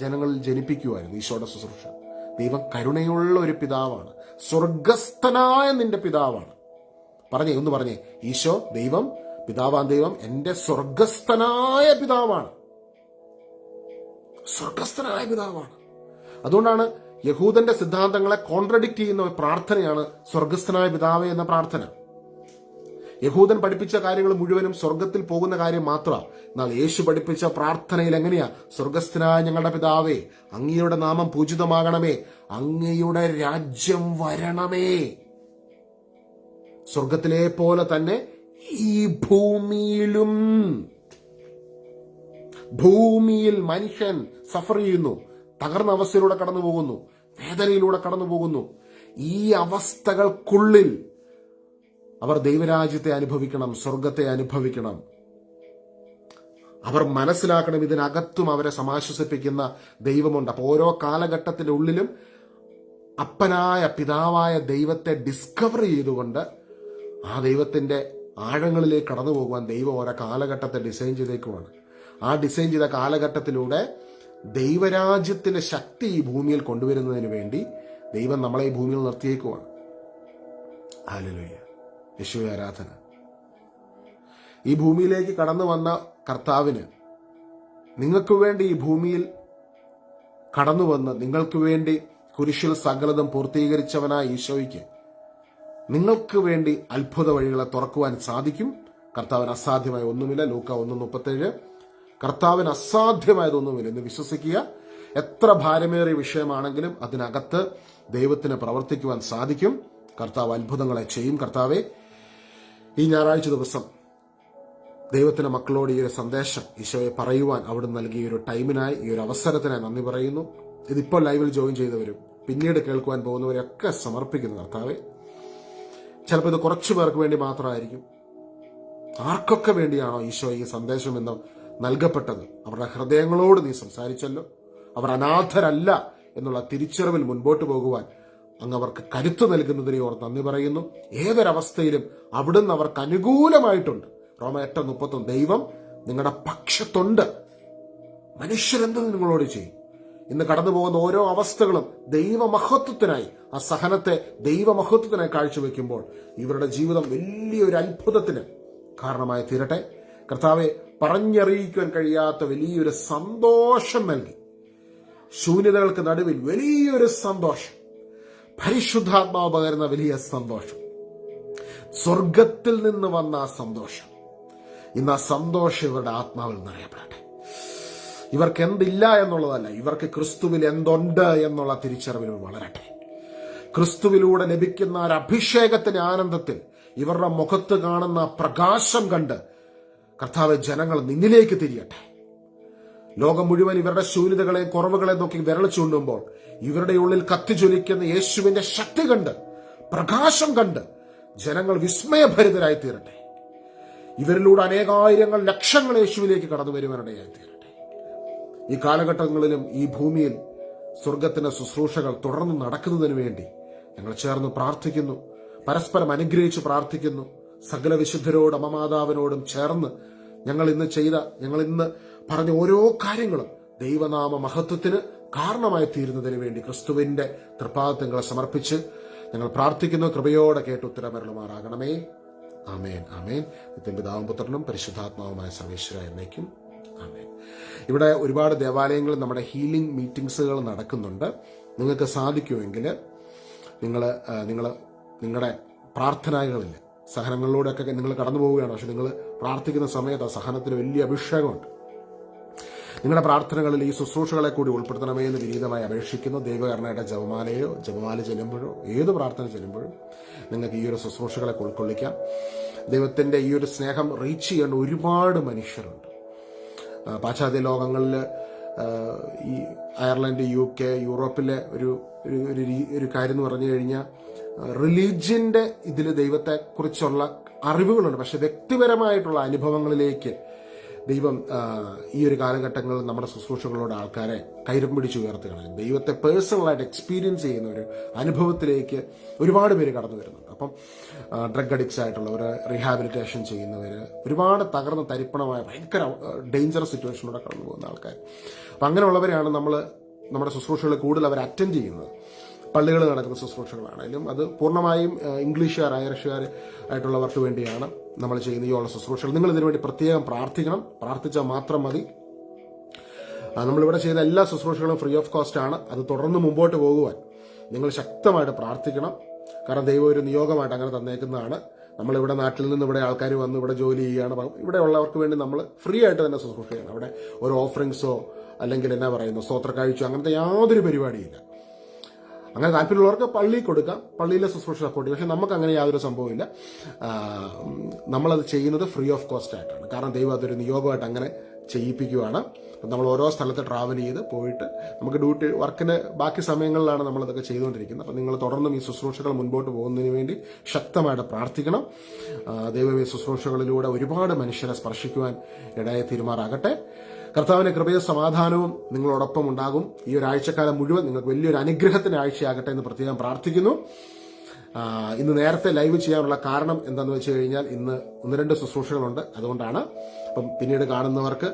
ജനങ്ങളിൽ ജനിപ്പിക്കുമായിരുന്നു ഈശോയുടെ ശുശ്രൂഷ. ദൈവം കരുണയുള്ള ഒരു പിതാവാണ്, സ്വർഗസ്ഥനായ നിന്റെ പിതാവാണ്. ഒന്ന് പറഞ്ഞേ, ഈശോ ദൈവം, പിതാവാൻ ദൈവം എന്റെ സ്വർഗസ്ഥനായ പിതാവാണ്. സ്വർഗസ്ഥനായ പിതാവാണ്. അതുകൊണ്ടാണ് യഹൂദന്റെ സിദ്ധാന്തങ്ങളെ കോൺട്രഡിക്ട് ചെയ്യുന്ന ഒരു പ്രാർത്ഥനയാണ് സ്വർഗസ്ഥനായ പിതാവേ എന്ന പ്രാർത്ഥന. യഹൂദൻ പഠിപ്പിച്ച കാര്യങ്ങൾ മുഴുവനും സ്വർഗത്തിൽ പോകുന്ന കാര്യം മാത്രമാണ്. എന്നാൽ യേശു പഠിപ്പിച്ച പ്രാർത്ഥനയിൽ എങ്ങനെയാ? സ്വർഗസ്ഥനായ ഞങ്ങളുടെ പിതാവേ, അങ്ങയുടെ നാമം പൂജിതമാകണമേ, അങ്ങയുടെ രാജ്യം വരണമേ. സ്വർഗത്തിലെ പോലെ തന്നെ ഈ ഭൂമിയിലും. ഭൂമിയിൽ മനുഷ്യൻ സഫർ ചെയ്യുന്നു, തകർന്ന അവസ്ഥയിലൂടെ കടന്നു പോകുന്നു, വേദനയിലൂടെ കടന്നു പോകുന്നു. ഈ അവസ്ഥകൾക്കുള്ളിൽ അവർ ദൈവരാജ്യത്തെ അനുഭവിക്കണം, സ്വർഗത്തെ അനുഭവിക്കണം. അവർ മനസ്സിലാക്കണം ഇതിനകത്തും അവരെ സമാശ്വസിപ്പിക്കുന്ന ദൈവമുണ്ട്. അപ്പൊ ഓരോ കാലഘട്ടത്തിന്റെ ഉള്ളിലും അപ്പനായ പിതാവായ ദൈവത്തെ ഡിസ്കവർ ചെയ്തുകൊണ്ട് ആ ദൈവത്തിന്റെ ആഴങ്ങളിലേക്ക് കടന്നു പോകുവാൻ ദൈവം ഓരോ കാലഘട്ടത്തെ ഡിസൈൻ ചെയ്തേക്കുവാണ്. ആ ഡിസൈൻ ചെയ്ത കാലഘട്ടത്തിലൂടെ ദൈവരാജ്യത്തിന്റെ ശക്തി ഈ ഭൂമിയിൽ കൊണ്ടുവരുന്നതിന് വേണ്ടി ദൈവം നമ്മളെ ഈ ഭൂമിയിൽ നിർത്തിയേക്കുവാണ്. ഹല്ലേലൂയ, യേശുവേ ആരാധന. ഈ ഭൂമിയിലേക്ക് കടന്നു വന്ന കർത്താവിന് നിങ്ങൾക്ക് വേണ്ടി ഈ ഭൂമിയിൽ കടന്നു വന്ന് നിങ്ങൾക്ക് വേണ്ടി കുരിശിൽ സകലതും പൂർത്തീകരിച്ചവനായ ഈശോയ്ക്ക് നിങ്ങൾക്ക് വേണ്ടി അത്ഭുത വഴികളെ തുറക്കുവാൻ സാധിക്കും. കർത്താവിന് അസാധ്യമായ ഒന്നുമില്ല. ലൂക്ക 1:37. കർത്താവിന് അസാധ്യമായതൊന്നുമില്ല എന്ന് വിശ്വസിക്കുക. എത്ര ഭാരമേറിയ വിഷയമാണെങ്കിലും അതിനകത്ത് ദൈവത്തിന് പ്രവർത്തിക്കുവാൻ സാധിക്കും. കർത്താവ് അത്ഭുതങ്ങളെ ചെയ്യും. കർത്താവെ, ഈ ഞായറാഴ്ച ദിവസം ദൈവത്തിന്റെ മക്കളോട് ഈ ഒരു സന്ദേശം ഈശോയെ പറയുവാൻ അവിടുന്ന് നൽകിയ ഒരു ടൈമിനായി, ഈ ഒരു അവസരത്തിനായി നന്ദി പറയുന്നു. ഇതിപ്പോൾ ലൈവിൽ ജോയിൻ ചെയ്തവരും പിന്നീട് കേൾക്കുവാൻ പോകുന്നവരെയൊക്കെ സമർപ്പിക്കുന്നു. കർത്താവെ, ചിലപ്പോൾ ഇത് കുറച്ചു പേർക്ക് വേണ്ടി മാത്രമായിരിക്കും. ആർക്കൊക്കെ വേണ്ടിയാണോ ഈശോ ഈ സന്ദേശം എന്ന് നൽകപ്പെട്ടത്, അവരുടെ ഹൃദയങ്ങളോട് നീ സംസാരിച്ചല്ലോ. അവർ അനാഥരല്ല എന്നുള്ള തിരിച്ചറിവിൽ മുൻപോട്ട് പോകുവാൻ അങ്ങ് അവർക്ക് കരുത്ത് നൽകുന്നതിനെ ഓർത്ത് നന്ദി പറയുന്നു. ഏതൊരവസ്ഥയിലും അവിടുന്ന് അവർക്ക് അനുകൂലമായിട്ടുണ്ട്. റോമ 8:31. ദൈവം നിങ്ങളുടെ പക്ഷത്തുണ്ട്. മനുഷ്യരെന്ത് നിങ്ങളോട് ചെയ്യും? ഇന്ന് കടന്നു പോകുന്ന ഓരോ അവസ്ഥകളും ദൈവമഹത്വത്തിനായി, ആ സഹനത്തെ ദൈവമഹത്വത്തിനായി കാഴ്ചവെക്കുമ്പോൾ ഇവരുടെ ജീവിതം വലിയൊരു അത്ഭുതത്തിന് കാരണമായി തീരട്ടെ. കർത്താവെ, പറഞ്ഞറിയിക്കുവാൻ കഴിയാത്ത വലിയൊരു സന്തോഷം നൽകി. ശൂന്യതകൾക്ക് നടുവിൽ വലിയൊരു സന്തോഷം, പരിശുദ്ധാത്മാവ് പകരുന്ന വലിയ സന്തോഷം, സ്വർഗത്തിൽ നിന്ന് വന്ന ആ സന്തോഷം, ഇന്ന് ആ സന്തോഷം ഇവരുടെ ആത്മാവിൽ നിറയപ്പെടട്ടെ. ഇവർക്ക് എന്തില്ല എന്നുള്ളതല്ല, ഇവർക്ക് ക്രിസ്തുവിൽ എന്തുണ്ട് എന്നുള്ള തിരിച്ചറിവിൽ വളരട്ടെ. ക്രിസ്തുവിലൂടെ ലഭിക്കുന്ന ഒരു അഭിഷേകത്തിന്റെ ആനന്ദത്തിൽ ഇവരുടെ മുഖത്ത് കാണുന്ന പ്രകാശം കണ്ട് കർത്താവ് ജനങ്ങൾ നിന്നിലേക്ക് തിരിയട്ടെ. ലോകം മുഴുവൻ ഇവരുടെ ശൂന്യതകളെയും കുറവുകളെ നോക്കി വിരൽ ചൂണ്ടുമ്പോൾ ഇവരുടെ ഉള്ളിൽ കത്തിജ്വലിക്കുന്ന യേശുവിന്റെ ശക്തി കണ്ട്, പ്രകാശം കണ്ട് ജനങ്ങൾ വിസ്മയഭരിതരായി തീരട്ടെ. ഇവരിലൂടെ അനേകായിരങ്ങൾ, ലക്ഷങ്ങൾ യേശുവിലേക്ക് കടന്നു വരുവാനിടയായി തീരട്ടെ. ഈ കാലഘട്ടങ്ങളിലും ഈ ഭൂമിയിൽ സ്വർഗത്തിന്റെ ശുശ്രൂഷകൾ തുടർന്ന് നടക്കുന്നതിന് വേണ്ടി ഞങ്ങൾ ചേർന്ന് പ്രാർത്ഥിക്കുന്നു, പരസ്പരം അനുഗ്രഹിച്ച് പ്രാർത്ഥിക്കുന്നു. സകല വിശുദ്ധരോടും അമ്മമാതാവിനോടും ചേർന്ന് ഞങ്ങൾ ഇന്ന് പറഞ്ഞ ഓരോ കാര്യങ്ങളും ദൈവനാമ മഹത്വത്തിന് കാരണമായി തീരുന്നതിന് വേണ്ടി ക്രിസ്തുവിന്റെ തൃപ്പാദങ്ങളെ സമർപ്പിച്ച് ഞങ്ങൾ പ്രാർത്ഥിക്കുന്നു. കൃപയോടെ കേട്ട് ഉത്തരമരുളുമാറാകണമേ. ആമേൻ, ആമേൻ. നിത്യം പിതാവും പുത്രനും പരിശുദ്ധാത്മാവുമായ സർവേശ്വര എന്നേക്കും ആമേൻ. ഇവിടെ ഒരുപാട് ദേവാലയങ്ങളിൽ നമ്മുടെ ഹീലിംഗ് മീറ്റിംഗ്സുകൾ നടക്കുന്നുണ്ട്. നിങ്ങൾക്ക് സാധിക്കുമെങ്കിൽ നിങ്ങളുടെ പ്രാർത്ഥനകളിൽ സഹനങ്ങളിലൂടെയൊക്കെ നിങ്ങൾ കടന്നു പോവുകയാണ്. പക്ഷെ നിങ്ങൾ പ്രാർത്ഥിക്കുന്ന സമയത്ത് ആ സഹനത്തിന് വലിയ അഭിഷേകമുണ്ട്. നിങ്ങളുടെ പ്രാർത്ഥനകളിൽ ഈ ശുശ്രൂഷകളെ കൂടി ഉൾപ്പെടുത്തണമേ എന്ന് വിനീതമായി അപേക്ഷിക്കുന്നു. ദൈവകരുണയുടെ ജപമാല ചെല്ലുമ്പോഴോ ഏത് പ്രാർത്ഥന ചെല്ലുമ്പോഴും നിങ്ങൾക്ക് ഈ ഒരു ശുശ്രൂഷകളെ ഉൾക്കൊള്ളിക്കാം. ദൈവത്തിന്റെ ഈ ഒരു സ്നേഹം റീച്ച് ചെയ്യേണ്ട ഒരുപാട് മനുഷ്യരുണ്ട്. പാശ്ചാത്യ ലോകങ്ങളിൽ ഈ അയർലൻഡ്, UK, യൂറോപ്പിലെ ഒരു കാര്യം എന്ന് പറഞ്ഞു കഴിഞ്ഞാൽ റിലീജിയന്റെ ഇതിൽ ദൈവത്തെക്കുറിച്ചുള്ള അറിവുകളുണ്ട്. പക്ഷെ വ്യക്തിപരമായിട്ടുള്ള അനുഭവങ്ങളിലേക്ക് ദൈവം ഈ ഒരു കാലഘട്ടങ്ങളിൽ നമ്മുടെ ശുശ്രൂഷകളോട് ആൾക്കാരെ കൈരം പിടിച്ച് ഉയർത്തുകയാണ്. ദൈവത്തെ പേഴ്സണലായിട്ട് എക്സ്പീരിയൻസ് ചെയ്യുന്ന ഒരു അനുഭവത്തിലേക്ക് ഒരുപാട് പേര് കടന്നു വരുന്നുണ്ട്. അപ്പം ഡ്രഗ് അഡിക്ട്സ് ആയിട്ടുള്ളവർ, റീഹാബിലിറ്റേഷൻ ചെയ്യുന്നവർ, ഒരുപാട് തകർന്ന തരിപ്പണമായ ഭയങ്കര ഡേഞ്ചറസ് സിറ്റുവേഷനിലൂടെ കടന്നു പോകുന്ന ആൾക്കാർ. അപ്പം അങ്ങനെയുള്ളവരെയാണ് നമ്മുടെ ശുശ്രൂഷകൾ കൂടുതൽ അവർ അറ്റൻഡ് ചെയ്യുന്നത്. പള്ളികളിൽ നടക്കുന്ന ശുശ്രൂഷകളാണെങ്കിലും അത് പൂർണ്ണമായും ഇംഗ്ലീഷുകാർ, ഐറിഷുകാർ ആയിട്ടുള്ളവർക്ക് വേണ്ടിയാണ് നമ്മൾ ചെയ്യുന്ന ഈ ഉള്ള ശുശ്രൂഷകൾ. നിങ്ങൾ ഇതിനു വേണ്ടി പ്രത്യേകം പ്രാർത്ഥിക്കണം. പ്രാർത്ഥിച്ചാൽ മാത്രം മതി. നമ്മളിവിടെ ചെയ്ത എല്ലാ ശുശ്രൂഷകളും ഫ്രീ ഓഫ് കോസ്റ്റ് ആണ്. അത് തുടർന്ന് മുമ്പോട്ട് പോകുവാൻ നിങ്ങൾ ശക്തമായിട്ട് പ്രാർത്ഥിക്കണം. കാരണം ദൈവം ഒരു നിയോഗമായിട്ട് അങ്ങനെ തന്നേക്കുന്നതാണ്. നമ്മളിവിടെ നാട്ടിൽ നിന്ന് ഇവിടെ ആൾക്കാർ വന്ന് ഇവിടെ ജോലി ചെയ്യുകയാണ്. ഇവിടെ ഉള്ളവർക്ക് വേണ്ടി നമ്മൾ ഫ്രീ ആയിട്ട് തന്നെ ശുശ്രൂഷ ചെയ്യണം. അവിടെ ഒരു ഓഫറിങ്സോ അല്ലെങ്കിൽ എന്നാ പറയുന്നു സ്തോത്രക്കാഴ്ചയോ അങ്ങനത്തെ യാതൊരു പരിപാടിയില്ല. അങ്ങനെ താല്പര്യമുള്ളവർക്ക് പള്ളിയിൽ കൊടുക്കാം, പള്ളിയിലെ ശുശ്രൂഷ സപ്പോർട്ട് ചെയ്യും. പക്ഷെ നമുക്ക് അങ്ങനെ യാതൊരു സംഭവമില്ല. നമ്മളത് ചെയ്യുന്നത് ഫ്രീ ഓഫ് കോസ്റ്റ് ആയിട്ടാണ്. കാരണം ദൈവം അതൊരു നിയോഗമായിട്ട് അങ്ങനെ ചെയ്യിപ്പിക്കുകയാണ്. നമ്മൾ ഓരോ സ്ഥലത്ത് ട്രാവൽ ചെയ്ത് പോയിട്ട് നമുക്ക് വർക്കിന് ബാക്കി സമയങ്ങളിലാണ് നമ്മളതൊക്കെ ചെയ്തുകൊണ്ടിരിക്കുന്നത്. അപ്പം നിങ്ങൾ തുടർന്നും ഈ ശുശ്രൂഷകൾ മുൻപോട്ട് പോകുന്നതിന് വേണ്ടി ശക്തമായിട്ട് പ്രാർത്ഥിക്കണം. ദൈവം ഈ ശുശ്രൂഷകളിലൂടെ ഒരുപാട് മനുഷ്യരെ സ്പർശിക്കുവാൻ ഇടയായി തീരുമാറാകട്ടെ. കർത്താവിന്റെ കൃപയും സമാധാനവും നിങ്ങളോടൊപ്പം ഉണ്ടാകും. ഈ ഒരാഴ്ചക്കാലം മുഴുവൻ നിങ്ങൾക്ക് വലിയൊരു അനുഗ്രഹത്തിന്റെ ആഴ്ചയാകട്ടെ എന്ന് പ്രത്യേകം പ്രാർത്ഥിക്കുന്നു. ഇന്ന് നേരത്തെ ലൈവ് ചെയ്യാനുള്ള കാരണം എന്താണെന്ന് വെച്ച് കഴിഞ്ഞാൽ ഇന്ന് 1-2 ശുശ്രൂഷകളുണ്ട്. അതുകൊണ്ടാണ്. അപ്പം പിന്നീട് കാണുന്നവർക്ക്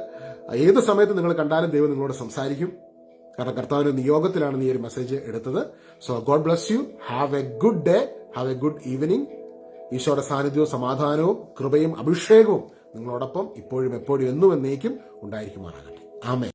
ഏത് സമയത്ത് നിങ്ങൾ കണ്ടാലും ദൈവം നിങ്ങളോട് സംസാരിക്കും. കാരണം കർത്താവിന്റെ നിയോഗത്തിലാണ് ഈ ഒരു മെസ്സേജ് എടുത്തത്. So God bless you. Have A good day. Have A good evening. ഈശോയുടെ സാന്നിധ്യവും സമാധാനവും കൃപയും അഭിഷേകവും നിങ്ങളോടൊപ്പം ഇപ്പോഴും എപ്പോഴും എന്നും എന്നേക്കും ഉണ്ടായിരിക്കുമാറാകട്ടെ. ആമേൻ.